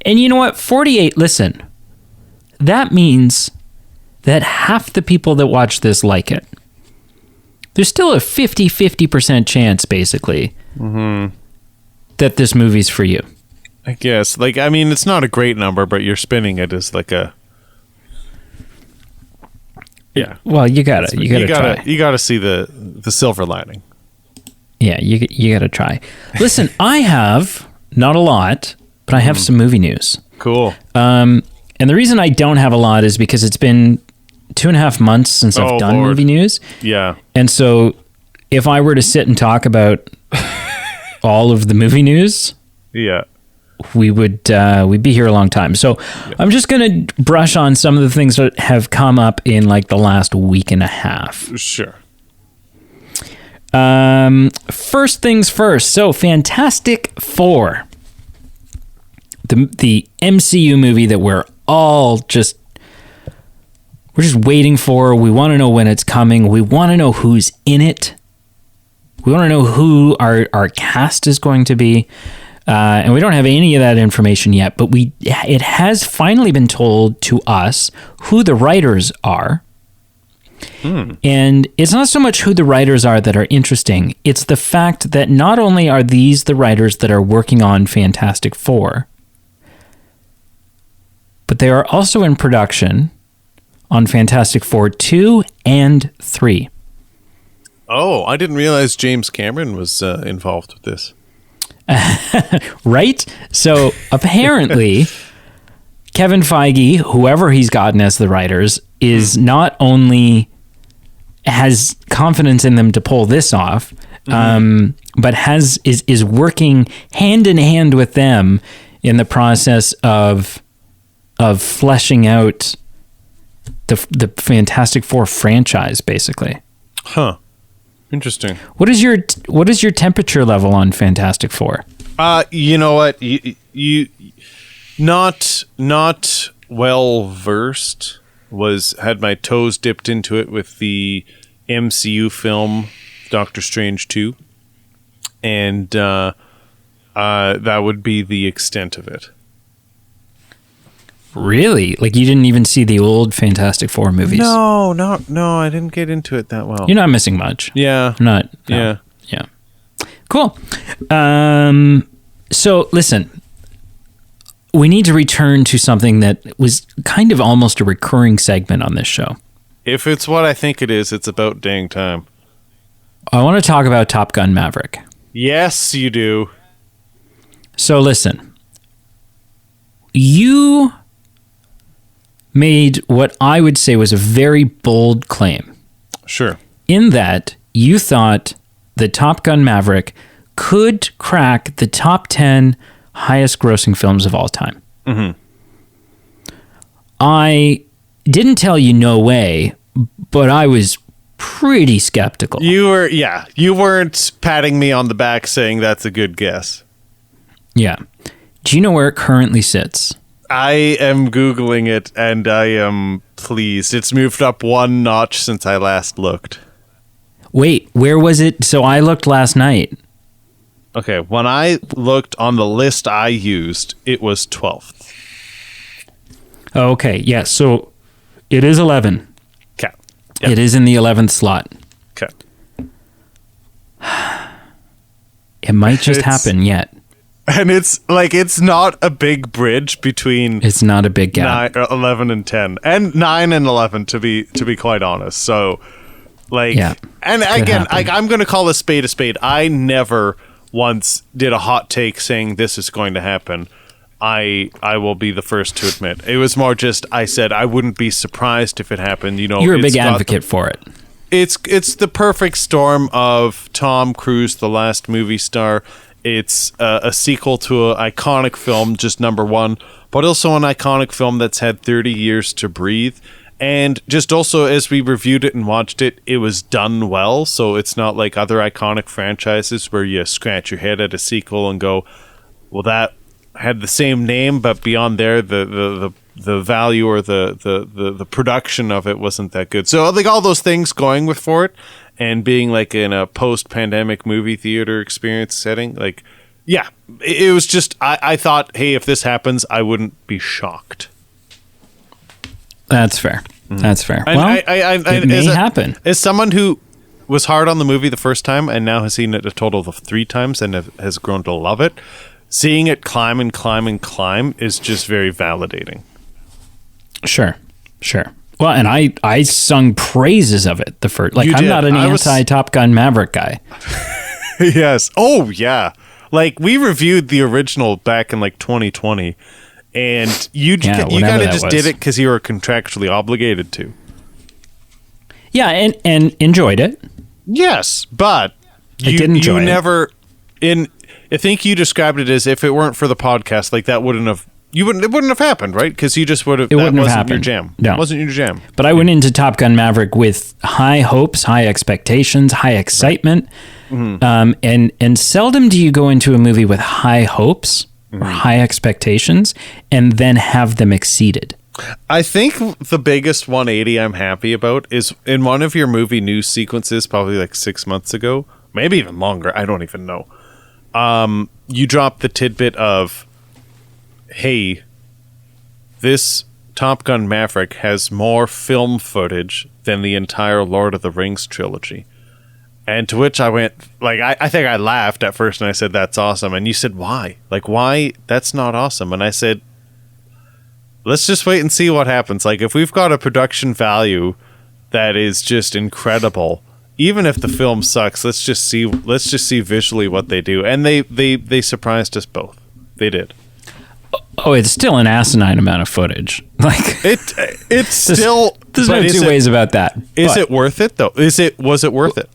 And you know what? 48, listen. That means that half the people that watch this like it. There's still a 50% chance, basically, that this movie's for you. I guess. Like, I mean, it's not a great number, but you're spinning it as like a... Yeah. Well, you gotta try. You gotta see the silver lining. Yeah, you gotta try. Listen, I have, not a lot, but I have some movie news. Cool. And the reason I don't have a lot is because it's been 2.5 months since I've done movie news. Yeah. And so if I were to sit and talk about all of the movie news, yeah, we'd be here a long time. So I'm just going to brush on some of the things that have come up in like the last week and a half. Sure. First things first. So Fantastic Four, the MCU movie that we're just waiting for. We want to know when it's coming. We want to know who's in it. We want to know who our cast is going to be. And we don't have any of that information yet, but it has finally been told to us who the writers are. And it's not so much who the writers are that are interesting. It's the fact that not only are these the writers that are working on Fantastic Four, but they are also in production on Fantastic Four 2 and 3. Oh, I didn't realize James Cameron was involved with this. Right? So apparently, Kevin Feige, whoever he's gotten as the writers, is not only has confidence in them to pull this off, but is working hand in hand with them in the process of fleshing out the Fantastic Four franchise, basically. Huh. Interesting. What is your temperature level on Fantastic Four? You know what? You not well versed. Had my toes dipped into it with the MCU film Doctor Strange 2, and that would be the extent of it. Really? Like, you didn't even see the old Fantastic Four movies? No, I didn't get into it that well. You're not missing much. Yeah. No. Yeah. Cool. So, listen, we need to return to something that was kind of almost a recurring segment on this show. If it's what I think it is, it's about dang time. I want to talk about Top Gun Maverick. Yes, you do. So, listen. You made what I would say was a very bold claim. Sure. In that you thought that Top Gun Maverick could crack the top 10 highest grossing films of all time. Mm-hmm. I didn't tell you no way, but I was pretty skeptical. You weren't patting me on the back saying that's a good guess. Yeah. Do you know where it currently sits? I am Googling it, and I am pleased. It's moved up one notch since I last looked. Wait, where was it? So I looked last night. Okay, when I looked on the list I used, it was 12th. Okay, yeah, so it is 11. Okay. Yep. It is in the 11th slot. Okay. It might just happen yet. And it's not a big bridge between... It's not a big gap. 11 and 10. And 9 and 11, to be quite honest. So, yeah, and again, I'm going to call a spade. I never once did a hot take saying this is going to happen. I will be the first to admit. It was more just I said I wouldn't be surprised if it happened. You know, you're a big advocate for it. It's the perfect storm of Tom Cruise, the last movie star. It's a sequel to an iconic film, just number one, but also an iconic film that's had 30 years to breathe. And just also, as we reviewed it and watched it, it was done well. So it's not like other iconic franchises where you scratch your head at a sequel and go, well, that had the same name, but beyond there, the value or the production of it wasn't that good. So like all those things going with for it, and being like in a post-pandemic movie theater experience setting, like, yeah, it was just, I thought, hey, if this happens, I wouldn't be shocked. That's fair. That's fair. And well, it may happen. As someone who was hard on the movie the first time and now has seen it a total of 3 times and has grown to love it, seeing it climb and climb and climb is just very validating. Sure. Well, and I sung praises of it the first. Like, I'm not an anti-Top Gun Maverick guy. Yes. Oh, yeah. Like, we reviewed the original back in like 2020, and you kind of just did it because you were contractually obligated to. Yeah, and enjoyed it. Yes, but I did enjoy it. Never I think you described it as if it weren't for the podcast, like that wouldn't have. It wouldn't have happened, right? Because you just would have. It wouldn't have happened. Your jam. No, it wasn't your jam. But I went into Top Gun Maverick with high hopes, high expectations, high excitement, and seldom do you go into a movie with high hopes or high expectations and then have them exceeded. I think the biggest 180 I'm happy about is in one of your movie news sequences, probably like 6 months ago, maybe even longer. I don't even know. You dropped the tidbit of, hey, this Top Gun Maverick has more film footage than the entire Lord of the Rings trilogy. And to which I went, like, I think I laughed at first and I said, that's awesome. And you said, why? Like, why? That's not awesome. And I said, let's just wait and see what happens. Like, if we've got a production value that is just incredible, even if the film sucks, let's just see visually what they do. And they surprised us both. They did. Oh, it's still an asinine amount of footage. Like, it's still. There's no two ways about that. Is it worth it though? Was it worth it?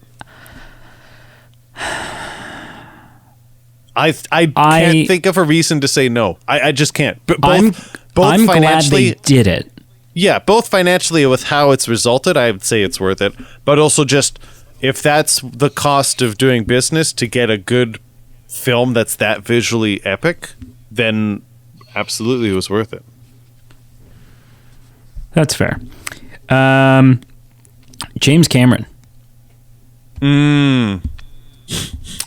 I can't think of a reason to say no. I just can't. But I'm glad they did it. Yeah, both financially with how it's resulted, I would say it's worth it. But also just if that's the cost of doing business to get a good film that's that visually epic, then absolutely it was worth it. That's fair. James Cameron.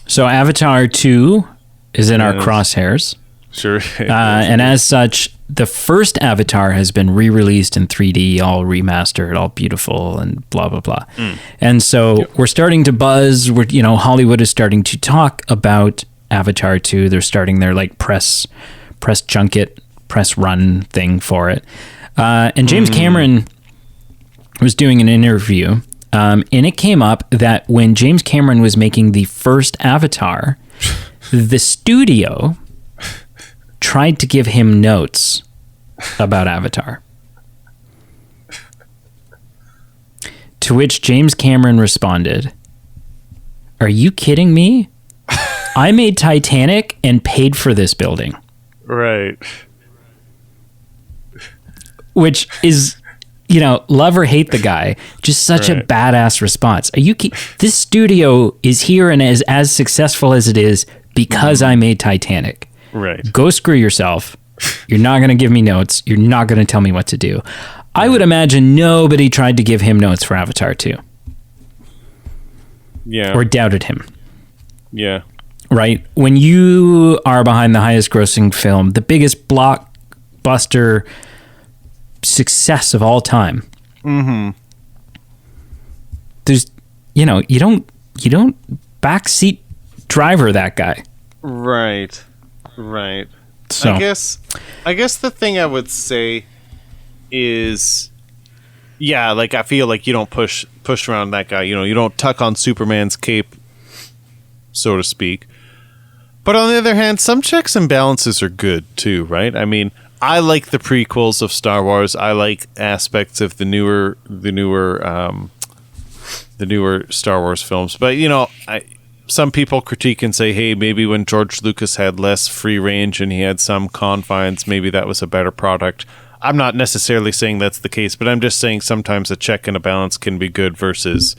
So Avatar 2 is in our crosshairs. Sure. And as such, the first Avatar has been re-released in 3D, all remastered, all beautiful, and blah, blah, blah. And so we're starting to buzz. Hollywood is starting to talk about Avatar 2. They're starting their like press junket, press run thing for it. And James Cameron was doing an interview, and it came up that when James Cameron was making the first Avatar, the studio tried to give him notes about Avatar. To which James Cameron responded, "Are you kidding me? I made Titanic and paid for this building." Right. Which is, love or hate the guy, just such a badass response. This studio is here and is as successful as it is because I made Titanic. Right. Go screw yourself. You're not going to give me notes. You're not going to tell me what to do. I would imagine nobody tried to give him notes for Avatar 2. Yeah. Or doubted him. Yeah. Right? When you are behind the highest grossing film, the biggest blockbuster success of all time. There's, you don't backseat driver that guy. Right. So I guess the thing I would say is, yeah, like I feel like you don't push around that guy. You don't tuck on Superman's cape, so to speak. But on the other hand, some checks and balances are good too, right? I mean, I like the prequels of Star Wars. I like aspects of the newer Star Wars films. But some people critique and say, hey, maybe when George Lucas had less free range and he had some confines, maybe that was a better product. I'm not necessarily saying that's the case, but I'm just saying sometimes a check and a balance can be good versus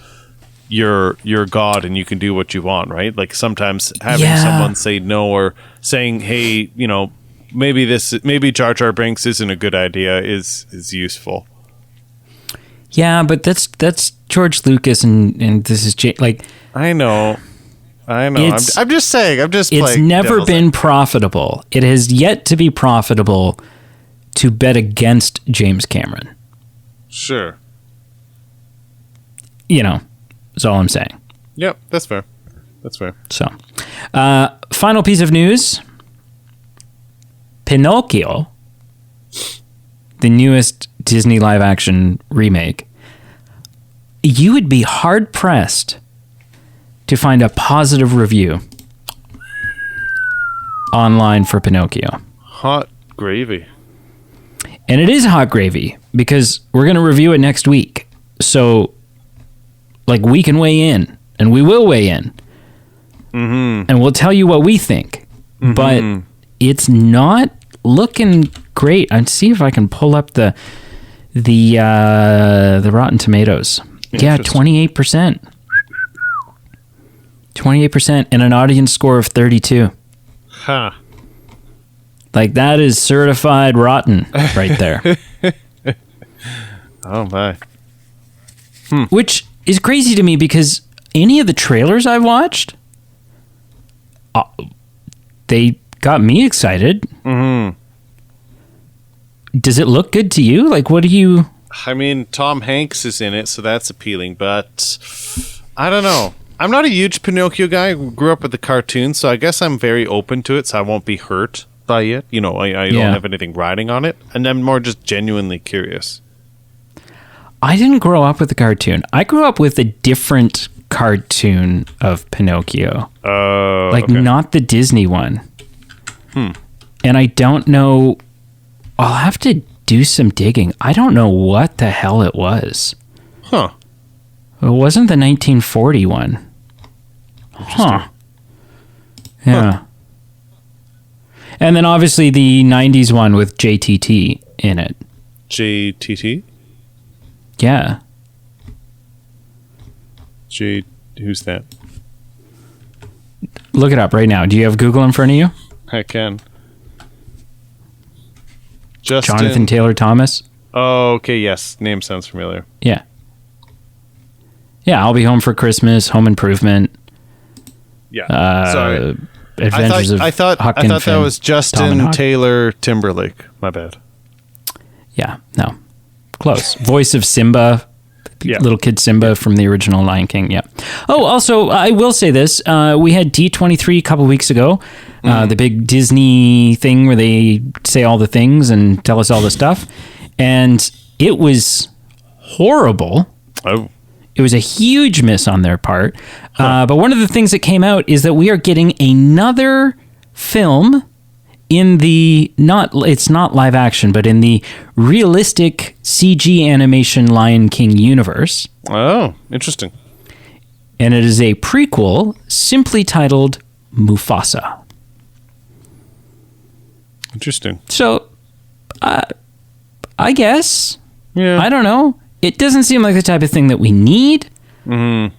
you're God and you can do what you want, right? Like sometimes having someone say no or saying, hey, maybe Jar Jar Binks isn't a good idea is useful. Yeah, but that's George Lucas and this is like I know. I'm just saying. It's never been profitable. It has yet to be profitable to bet against James Cameron. Sure. That's all I'm saying. Yep, that's fair. So, final piece of news. Pinocchio, the newest Disney live-action remake, you would be hard-pressed to find a positive review online for Pinocchio. Hot gravy. And it is hot gravy because we're going to review it next week. So, we can weigh in, and we will weigh in. Mm-hmm. And we'll tell you what we think. Mm-hmm. But it's not looking great. I'd see if I can pull up the Rotten Tomatoes. Yeah, 28%. 28% and an audience score of 32. Huh. That is certified rotten right there. Oh my. Which is crazy to me because any of the trailers I watched, they got me excited. Mm-hmm. Does it look good to you? What do you... I mean, Tom Hanks is in it, so that's appealing, but I don't know. I'm not a huge Pinocchio guy. I grew up with the cartoon, so I guess I'm very open to it, so I won't be hurt by it. I don't have anything riding on it, and I'm more just genuinely curious. I didn't grow up with the cartoon. I grew up with a different cartoon of Pinocchio. Not the Disney one. And I don't know... I'll have to do some digging. I don't know what the hell it was. Huh. It wasn't the 1940 one. Huh. Yeah. Huh. And then obviously the 90s one with JTT in it. JTT? Yeah. Who's that? Look it up right now. Do you have Google in front of you? I can. Jonathan Taylor Thomas. Oh, okay, yes. Name sounds familiar. Yeah. Yeah, I'll Be Home for Christmas, Home Improvement. Yeah. Sorry. Adventures I thought that was Justin Taylor Timberlake. My bad. Yeah, no. Close. Voice of Simba. Yeah. Little kid Simba from the original Lion King. Yeah. Oh, also, I will say this. We had D23 a couple weeks ago. The big Disney thing where they say all the things and tell us all the stuff. And it was horrible. Oh. It was a huge miss on their part. But one of the things that came out is that we are getting another film in the, it's not live action, but in the realistic CG animation Lion King universe. Oh, interesting. And it is a prequel simply titled Mufasa. Interesting. So, I guess. Yeah. I don't know. It doesn't seem like the type of thing that we need. Mm-hmm.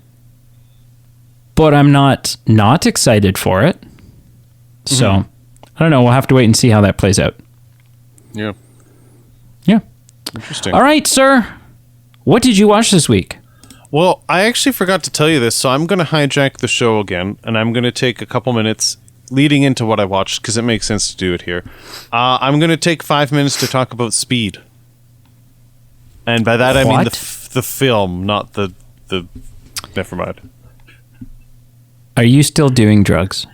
But I'm not excited for it. So, I don't know. We'll have to wait and see how that plays out. Yeah. Yeah. Interesting. All right, sir. What did you watch this week? Well, I actually forgot to tell you this, so I'm going to hijack the show again, and I'm going to take a couple minutes leading into what I watched, because it makes sense to do it here. I'm going to take 5 minutes to talk about Speed. And by that, I mean the film, not the... Never mind. Are you still doing drugs?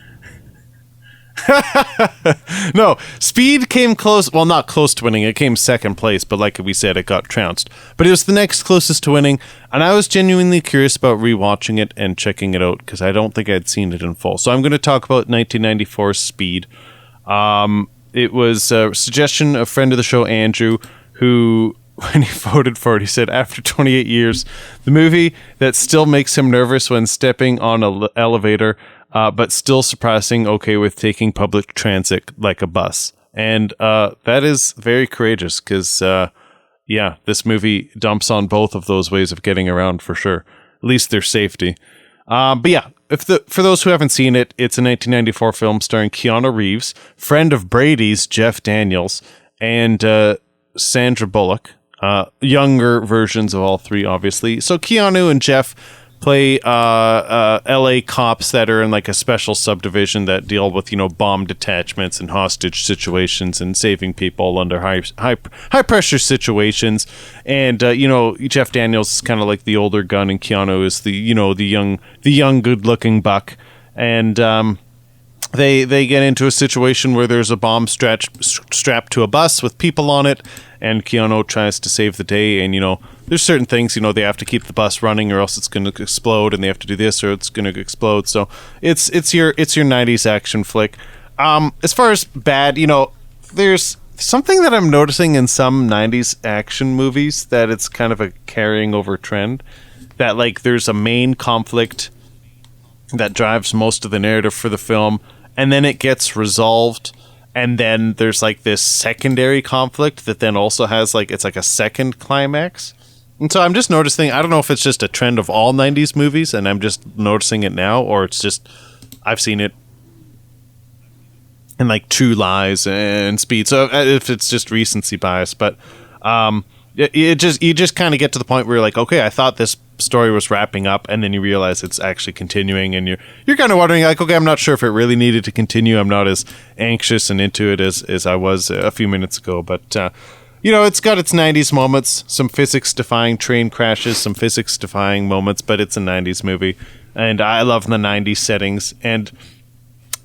No, Speed came close. Well, not close to winning. It came second place, but like we said, it got trounced. But it was the next closest to winning, and I was genuinely curious about rewatching it and checking it out because I don't think I'd seen it in full. So I'm going to talk about 1994's Speed. It was a suggestion of a friend of the show, Andrew, who, when he voted for it, he said, after 28 years, the movie that still makes him nervous when stepping on an elevator, but still surprising okay with taking public transit like a bus. And that is very courageous because, this movie dumps on both of those ways of getting around for sure. At least their safety. But yeah, for those who haven't seen it, it's a 1994 film starring Keanu Reeves, friend of Brady's Jeff Daniels, and Sandra Bullock. Younger versions of all three, obviously. So Keanu and Jeff play LA cops that are in like a special subdivision that deal with, bomb detachments and hostage situations and saving people under high pressure situations. And Jeff Daniels is kind of like the older gun, and Keanu is the young good looking buck. And they get into a situation where there's a bomb strapped to a bus with people on it, and Keanu tries to save the day. And there's certain things they have to keep the bus running or else it's going to explode, and they have to do this or it's going to explode. So it's your 90s action flick. As far as bad, there's something that I'm noticing in some 90s action movies, that it's kind of a carrying over trend, that like there's a main conflict that drives most of the narrative for the film, and then it gets resolved, and then there's like this secondary conflict that then also has it's like a second climax. And so I'm just noticing, I don't know if it's just a trend of all 90s movies and I'm just noticing it now, or it's just I've seen it in like True Lies and Speed. So if it's just recency bias, but you just kind of get to the point where you're like, okay, I thought this story was wrapping up, and then you realize it's actually continuing, and you're kind of wondering like, okay, I'm not sure if it really needed to continue. I'm not as anxious and into it as I was a few minutes ago, but it's got its 90s moments, some physics-defying train crashes, some physics-defying moments, but it's a 90s movie, and I love the 90s settings. And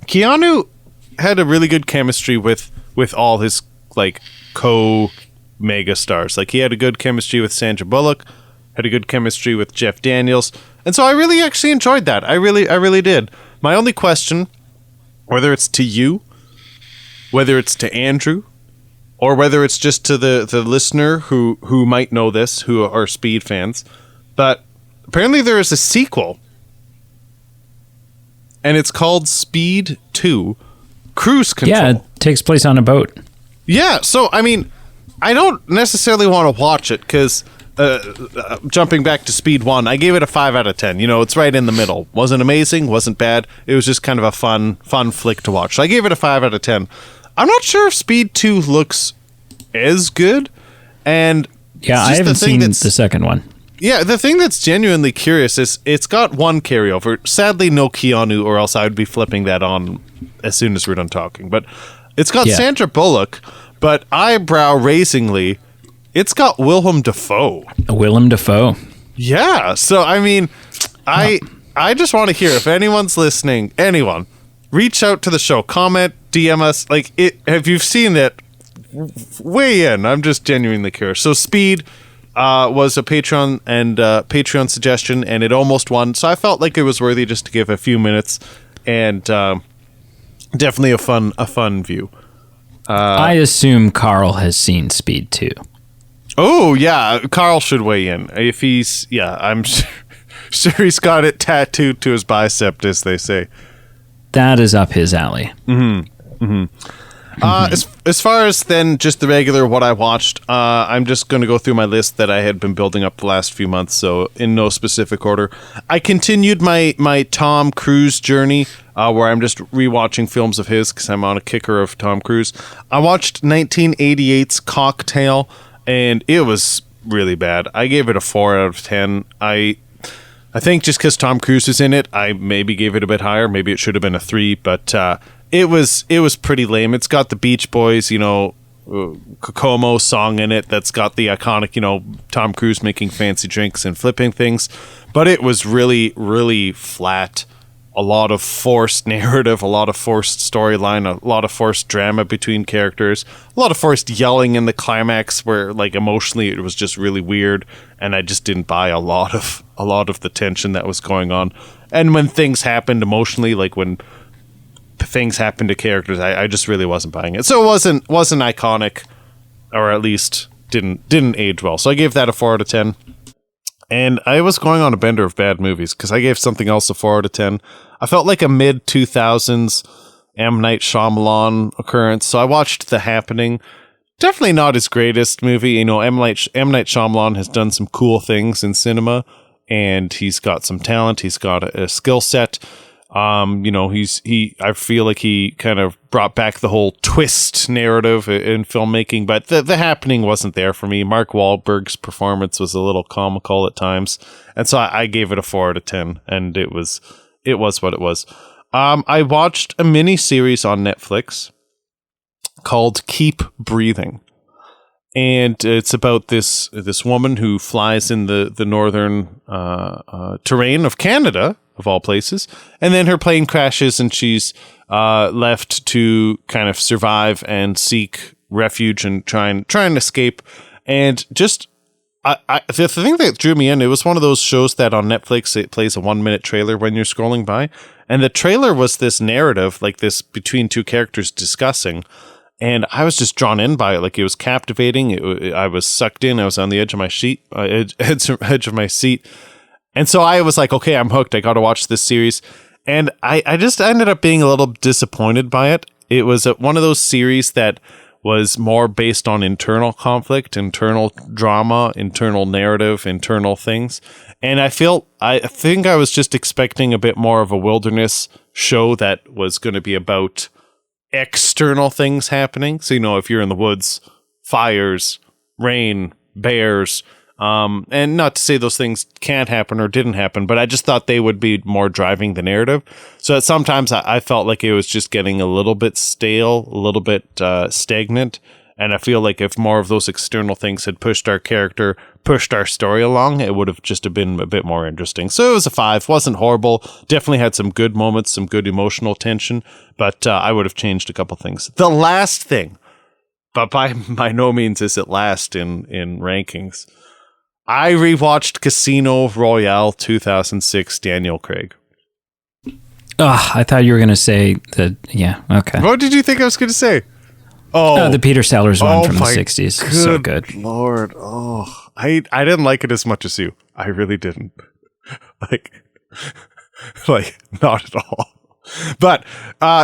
Keanu had a really good chemistry with all his like co-mega stars. Like he had a good chemistry with Sandra Bullock, had a good chemistry with Jeff Daniels, and so I really actually enjoyed that. I really did. My only question, whether it's to you, whether it's to Andrew, or whether it's just to the listener who might know this, who are Speed fans, but apparently there is a sequel, and it's called Speed 2, Cruise Control. Yeah, it takes place on a boat. Yeah, so, I mean, I don't necessarily want to watch it, because jumping back to Speed 1, I gave it a 5 out of 10. It's right in the middle. Wasn't amazing, wasn't bad. It was just kind of a fun flick to watch. So I gave it a 5 out of 10. I'm not sure if Speed 2 looks as good. And yeah, I haven't seen the second one. Yeah, the thing that's genuinely curious is it's got one carryover. Sadly, no Keanu, or else I would be flipping that on as soon as we're done talking. But it's got Sandra Bullock, but eyebrow-raisingly, it's got Willem Dafoe. Willem Dafoe. Yeah, so I mean, I just want to hear, if anyone's listening, anyone, reach out to the show, comment, DM us, like, if you've seen it, weigh in. I'm just genuinely curious. So Speed was a Patreon suggestion, and it almost won, so I felt like it was worthy just to give a few minutes, and definitely a fun view. I assume Carl has seen Speed 2. Oh, yeah, Carl should weigh in. If he's, I'm sure he's got it tattooed to his bicep, as they say. That is up his alley. Mm-hmm. Mm-hmm. As far as then just the regular what I watched, I'm just going to go through my list that I had been building up the last few months, so in no specific order. I continued my Tom Cruise journey, where I'm just rewatching films of his because I'm on a kicker of Tom Cruise. I watched 1988's Cocktail, and it was really bad. I gave it a 4 out of 10. I think just because Tom Cruise is in it, I maybe gave it a bit higher. Maybe it should have been a 3, but it was pretty lame. It's got the Beach Boys, Coma song in it that's got the iconic, Tom Cruise making fancy drinks and flipping things. But it was really, really flat a lot of forced narrative, a lot of forced storyline, a lot of forced drama between characters, a lot of forced yelling in the climax where like emotionally it was just really weird, and I just didn't buy a lot of the tension that was going on. And when things happened emotionally, like when things happened to characters, I just really wasn't buying it. So it wasn't iconic, or at least didn't age well. So I gave that a 4 out of 10. And I was going on a bender of bad movies because I gave something else a 4 out of 10. I felt like a mid-2000s M. Night Shyamalan occurrence. So I watched The Happening. Definitely not his greatest movie. You know, M. Night Shyamalan has done some cool things in cinema, and he's got some talent. He's got a skill set. You know, I feel like he kind of brought back the whole twist narrative in filmmaking, but the Happening wasn't there for me. Mark Wahlberg's performance was a little comical at times, and so I gave it a 4 out of 10, and it was what it was. I watched a mini series on Netflix called Keep Breathing, and it's about this woman who flies in the northern terrain of Canada, of all places, and then her plane crashes and she's left to kind of survive and seek refuge and try and escape. And just the thing that drew me in, it was one of those shows that on Netflix it plays a 1-minute trailer when you're scrolling by, and the trailer was this narrative like this between two characters discussing, and I was just drawn in by it. Like, it was captivating. I was sucked in. I was on the edge of my edge of my seat. And so I was like, okay, I'm hooked. I got to watch this series. And I just ended up being a little disappointed by it. It was one of those series that was more based on internal conflict, internal drama, internal narrative, internal things. And I think I was just expecting a bit more of a wilderness show that was going to be about external things happening. So, you know, if you're in the woods, fires, rain, bears, and not to say those things can't happen or didn't happen, but I just thought they would be more driving the narrative. So that sometimes I felt like it was just getting a little bit stale, a little bit stagnant. And I feel like if more of those external things had pushed our story along, it would have just been a bit more interesting. So it was a 5. Wasn't horrible. Definitely had some good moments, some good emotional tension, but I would have changed a couple things. The last thing, but by no means is it last in rankings, I rewatched Casino Royale 2006, Daniel Craig. I thought you were going to say that. Yeah, okay. What did you think I was going to say? The Peter Sellers one from the 60s. So good. Lord. Oh, I didn't like it as much as you. I really didn't. Like not at all. But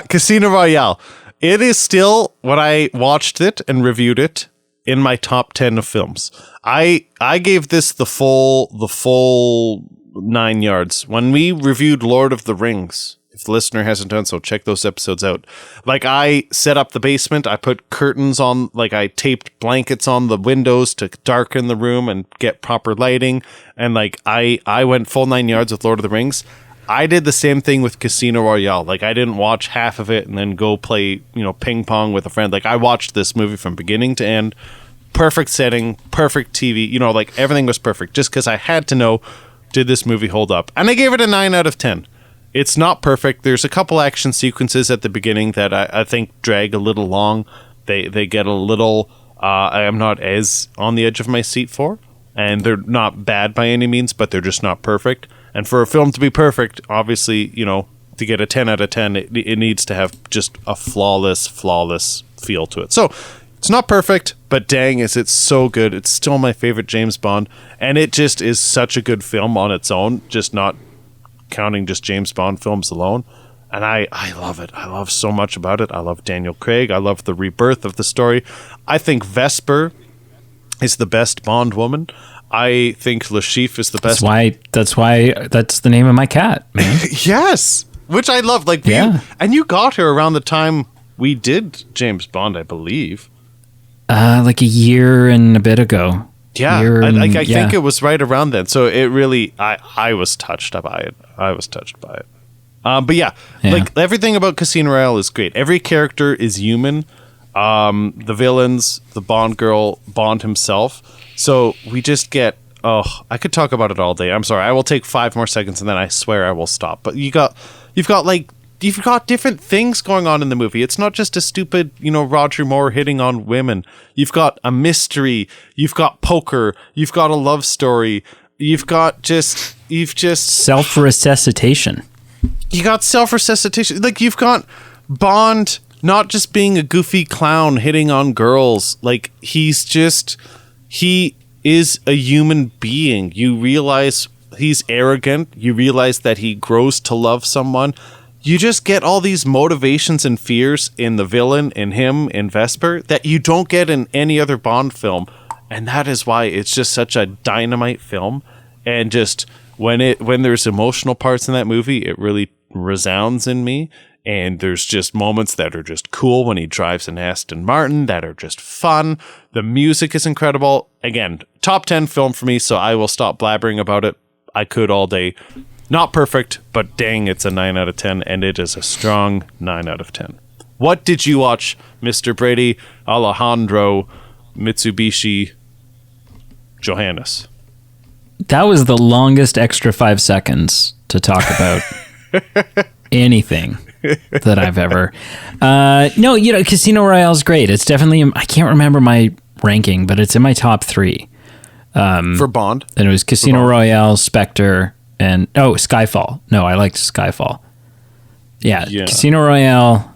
Casino Royale, it is still, when I watched it and reviewed it, in my top 10 of films. I gave this the full 9 yards. When we reviewed Lord of the Rings, if the listener hasn't done so, check those episodes out. Like, I set up the basement, I put curtains on, like I taped blankets on the windows to darken the room and get proper lighting, and like I went full 9 yards with Lord of the Rings. I did the same thing with Casino Royale. Like, I didn't watch half of it and then go play, ping pong with a friend. Like, I watched this movie from beginning to end. Perfect setting, perfect TV. Like, everything was perfect. Just because I had to know, did this movie hold up? And I gave it a 9 out of 10. It's not perfect. There's a couple action sequences at the beginning that I think drag a little long. They get a little... I am not as on the edge of my seat for. And they're not bad by any means, but they're just not perfect. And for a film to be perfect, obviously, to get a 10 out of 10, it needs to have just a flawless feel to it. So, it's not perfect, but dang, is it so good. It's still my favorite James Bond, and it just is such a good film on its own, just not counting just James Bond films alone. And I love it. I love so much about it. I love Daniel Craig. I love the rebirth of the story. I think Vesper is the best Bond woman. I think Le Chiffre is the best. That's why that's the name of my cat, man. Yes, which I love. Like, and you got her around the time we did James Bond, I believe. Like a year and a bit ago. Yeah, I think it was right around then. So it really, I was touched by it. But yeah, like everything about Casino Royale is great. Every character is human. The villains, the Bond girl, Bond himself. So we just get, I could talk about it all day. I'm sorry. I will take 5 more seconds and then I swear I will stop. But you got You've got different things going on in the movie. It's not just a stupid, Roger Moore hitting on women. You've got a mystery. You've got poker. You've got a love story. You've just self-resuscitation. You got self-resuscitation. Like, you've got Bond not just being a goofy clown hitting on girls. Like, he is a human being. You realize he's arrogant. You realize that he grows to love someone. You just get all these motivations and fears in the villain, in him, in Vesper, that you don't get in any other Bond film. And that is why it's just such a dynamite film. And just when there's emotional parts in that movie, it really resounds in me. And there's just moments that are just cool when he drives an Aston Martin that are just fun. The music is incredible. Again, top 10 film for me, so I will stop blabbering about it. I could all day. Not perfect, but dang, it's a 9 out of 10, and it is a strong 9 out of 10. What did you watch, Mr. Brady, Alejandro, Mitsubishi, Johannes? That was the longest extra 5 seconds to talk about anything that I've ever. No, Casino Royale is great. It's definitely, I can't remember my ranking, but it's in my top 3. For Bond? And it was Casino Royale, Spectre, and Skyfall. No, I liked Skyfall. Yeah. Casino Royale,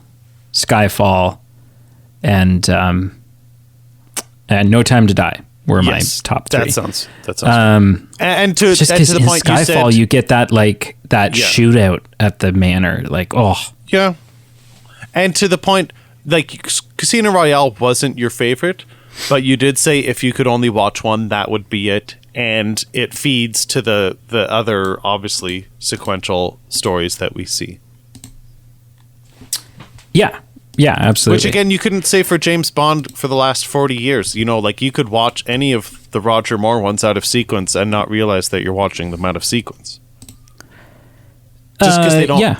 Skyfall, and No Time to Die were my top 3. That sounds and to the point Skyfall, you said, you get that shootout at the manor, yeah. And to the point, like, Casino Royale wasn't your favorite, but you did say if you could only watch one, that would be it. And it feeds to the other, obviously, sequential stories that we see. Yeah, absolutely. Which, again, you couldn't say for James Bond for the last 40 years. You could watch any of the Roger Moore ones out of sequence and not realize that you're watching them out of sequence. Just because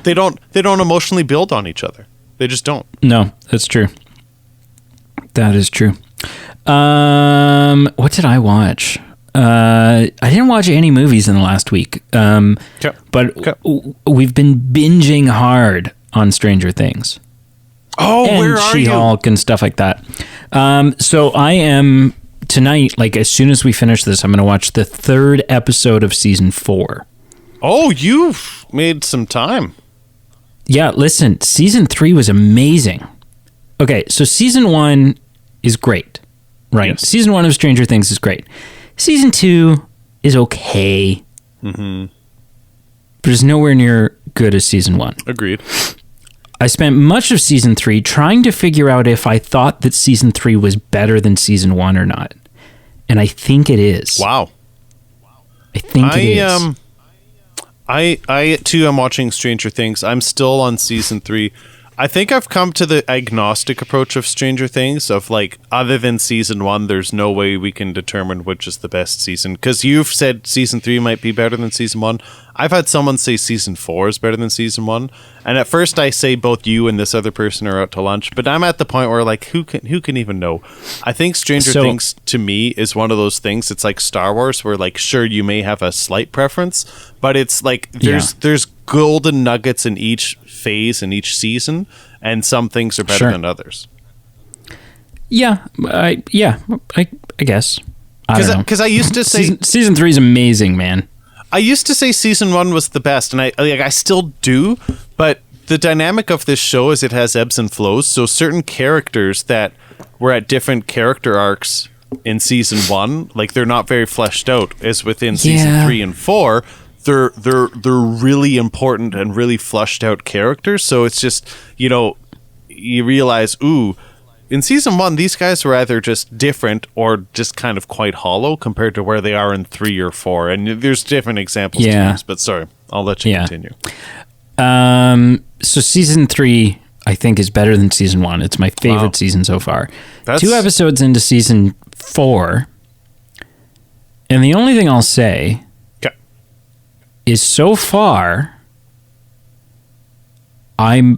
they don't emotionally build on each other. They just don't. No, that's true. That is true. What did I watch? I didn't watch any movies in the last week. But we've been binging hard on Stranger Things. Oh, and where are you? She-Hulk and stuff like that. So I am tonight, as soon as we finish this, I'm going to watch the 3rd episode of season 4. Oh, you've made some time. Yeah, listen, season 3 was amazing. Okay, so season 1 is great, right? Yes. Season 1 of Stranger Things is great. Season 2 is okay. Mm-hmm. But it's nowhere near good as season 1. Agreed. I spent much of season 3 trying to figure out if I thought that season 3 was better than season 1 or not. And I think it is. Wow. I think it is. I too am watching Stranger Things. I'm still on season 3. I think I've come to the agnostic approach of Stranger Things of other than season 1, there's no way we can determine which is the best season. Because you've said season 3 might be better than season 1. I've had someone say season 4 is better than season 1. And at first I say both you and this other person are out to lunch. But I'm at the point where who can even know? I think Stranger Things to me is one of those things. It's like Star Wars where sure, you may have a slight preference. But it's there's golden nuggets in each phase in each season, and some things are better than others. I guess. Because I used to say season 3 is amazing, man. I used to say season 1 was the best, and I still do. But the dynamic of this show is it has ebbs and flows. So certain characters that were at different character arcs in season 1, they're not very fleshed out, as within season 3 and 4. They're really important and really flushed out characters. So it's just, you realize, in season 1, these guys were either just different or just kind of quite hollow compared to where they are in 3 or 4. And there's different examples to use, but sorry, I'll let you continue. So season 3, I think, is better than season 1. It's my favorite season so far. 2 episodes into season 4. And the only thing I'll say is so far, I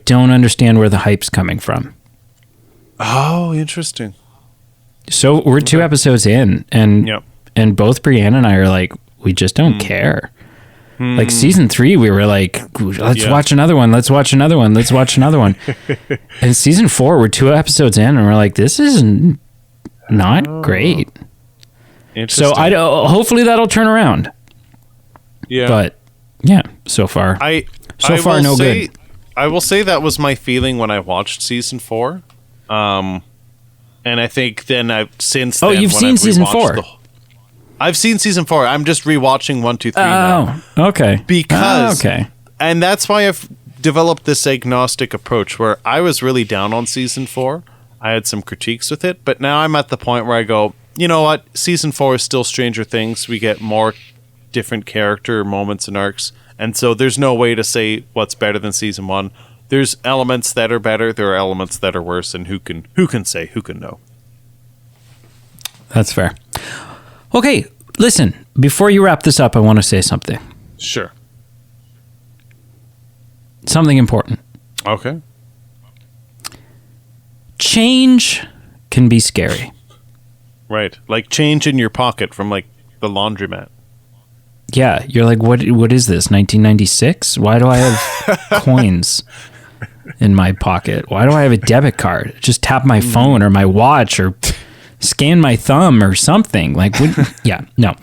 don't understand where the hype's coming from. Oh, interesting. So we're 2 episodes in, and both Brianna and I are we just don't care. Like season 3, we were like, let's watch another one. Let's watch another one. Let's watch another one. And season 4, we're 2 episodes in, and we're like, this is not great. So hopefully that'll turn around. Yeah. But yeah, so far, no good. I will say that was my feeling when I watched season 4. And I think then since then. Oh, you've seen season 4? I've seen season 4. I'm just rewatching 1, 2, 3 now. Oh, okay. Because, and that's why I've developed this agnostic approach where I was really down on season 4. I had some critiques with it, but now I'm at the point where I go, you know what? Season 4 is still Stranger Things. We get more different character moments and arcs, and so there's no way to say what's better than season 1. There's elements that are better. There are elements that are worse, and who can say? Who can know? That's fair. Okay, listen, before you wrap this up, I want to say something. Sure. Something important. Okay. Change can be scary. Right. Like change in your pocket from like the laundromat. Yeah, you're like, what is this, 1996? Why do I have coins in my pocket? Why do I have a debit card? Just tap my phone or my watch or scan my thumb or something. Like, yeah, no.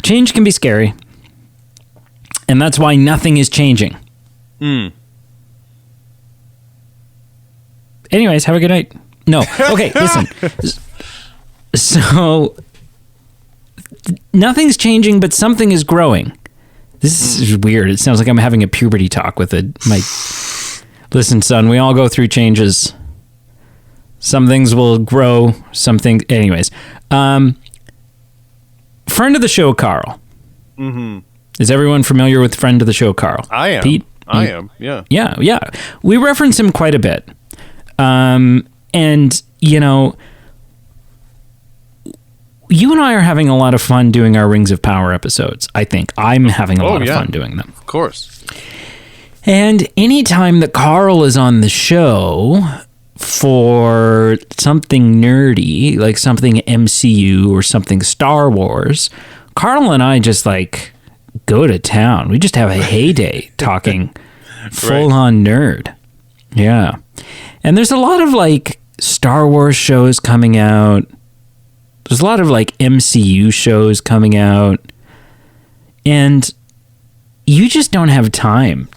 Change can be scary. And that's why nothing is changing. Anyways, have a good night. No. Okay, listen. So, nothing's changing, but something is growing. This is weird. It sounds like I'm having a puberty talk with my... Listen, son, we all go through changes. Some things will grow, some things... Anyways. Friend of the show, Carl. Mm-hmm. Is everyone familiar with friend of the show, Carl? I am. Pete? I am, yeah. Yeah. We reference him quite a bit. And, you know... You and I are having a lot of fun doing our Rings of Power episodes, I think. I'm having a lot of fun doing them. Of course. And anytime that Carl is on the show for something nerdy, like something MCU or something Star Wars, Carl and I just like go to town. We just have a heyday talking full-on nerd. Yeah. And there's a lot of like Star Wars shows coming out. There's a lot of like MCU shows coming out, and you just don't have time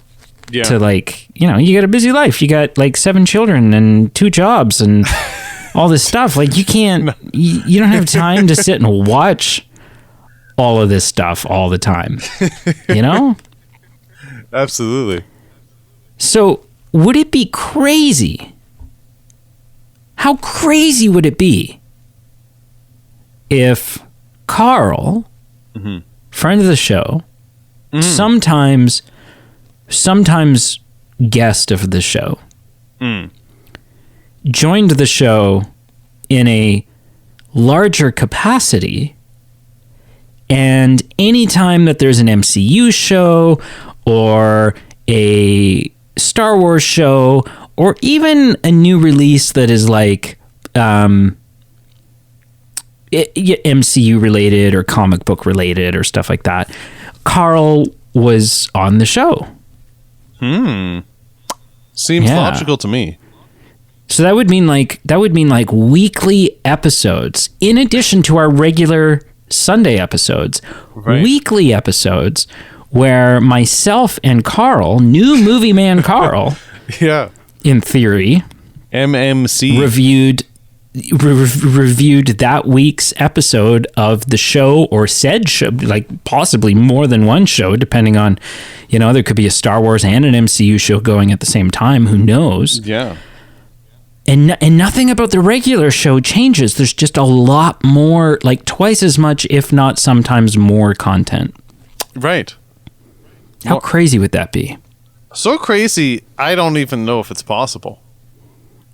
to like, you know, you got a busy life. You got like 7 children and 2 jobs and all this stuff. Like you can't, you don't have time to sit and watch all of this stuff all the time, you know? Absolutely. So would it be crazy? How crazy would it be if Carl, friend of the show, sometimes guest of the show, joined the show in a larger capacity, and anytime that there's an MCU show or a Star Wars show or even a new release that is like MCU related or comic book related or stuff like that, Carl was on the show. Seems logical to me. So that would mean like weekly episodes in addition to our regular Sunday episodes. Weekly episodes where myself and Carl, new movie man Carl, in theory, MMC reviewed that week's episode of the show or said show, like possibly more than one show, depending on, you know, there could be a Star Wars and an MCU show going at the same time. Who knows? Yeah. And nothing about the regular show changes. There's just a lot more, like twice as much, if not sometimes more content. Right. How crazy would that be? So crazy, I don't even know if it's possible.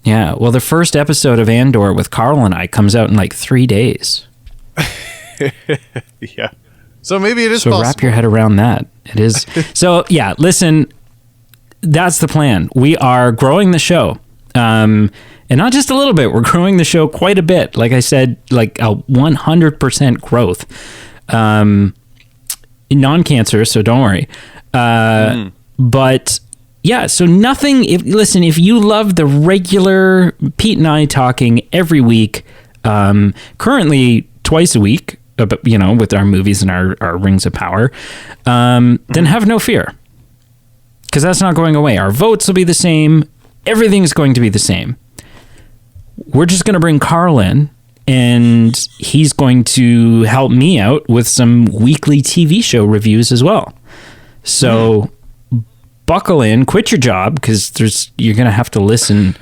Yeah, well, the first episode of Andor with Carl and I comes out in like 3 days. Yeah. So maybe it is possible. So wrap your head around that. It is. So, yeah, listen, that's the plan. We are growing the show. And not just a little bit. We're growing the show quite a bit. Like I said, like a 100% growth. non-cancerous, so don't worry. But yeah, so nothing. If you love the regular Pete and I talking every week, currently twice a week, with our movies and our Rings of Power, then have no fear, because that's not going away. Our votes will be the same. Everything's going to be the same. We're just going to bring Carl in, and he's going to help me out with some weekly TV show reviews as well. So buckle in, quit your job, because you're going to have to listen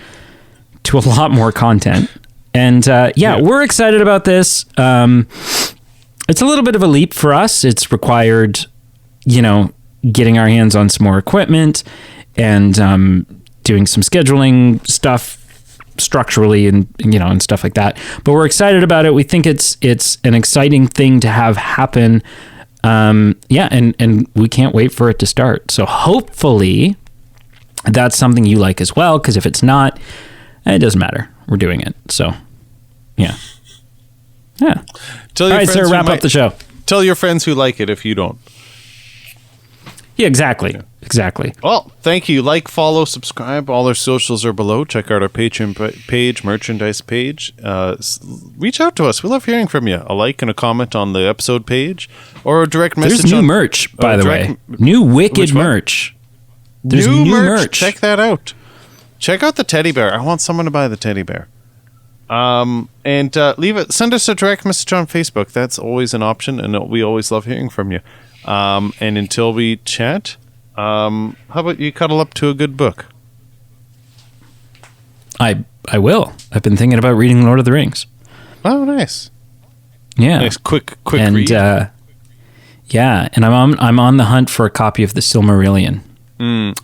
to a lot more content. And we're excited about this. It's a little bit of a leap for us. It's required, getting our hands on some more equipment and doing some scheduling stuff structurally and stuff like that. But we're excited about it. We think it's an exciting thing to have happen. And we can't wait for it to start. So hopefully that's something you like as well, because if it's not, it doesn't matter. We're doing it. So yeah. All right, sir, wrap up the show. Tell your friends who like it if you don't. Yeah, exactly. Yeah. Exactly. Well, thank you. Like, follow, subscribe. All our socials are below. Check out our Patreon page, merchandise page. Reach out to us. We love hearing from you. A like and a comment on the episode page, or a direct message. There's new merch, by the way. New wicked merch. There's new merch. Check that out. Check out the teddy bear. I want someone to buy the teddy bear. And send us a direct message on Facebook. That's always an option, and we always love hearing from you. And until we chat, how about you cuddle up to a good book? I will. I've been thinking about reading Lord of the Rings. Oh, nice. Yeah. Nice, quick read. And I'm on the hunt for a copy of the Silmarillion.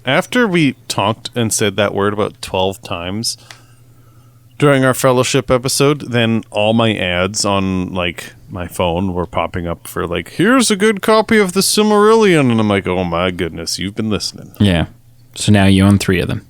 After we talked and said that word about 12 times during our fellowship episode, then all my ads on my phone were popping up for here's a good copy of the Silmarillion, and I'm like, oh my goodness, you've been listening. Yeah. So now you own 3 of them.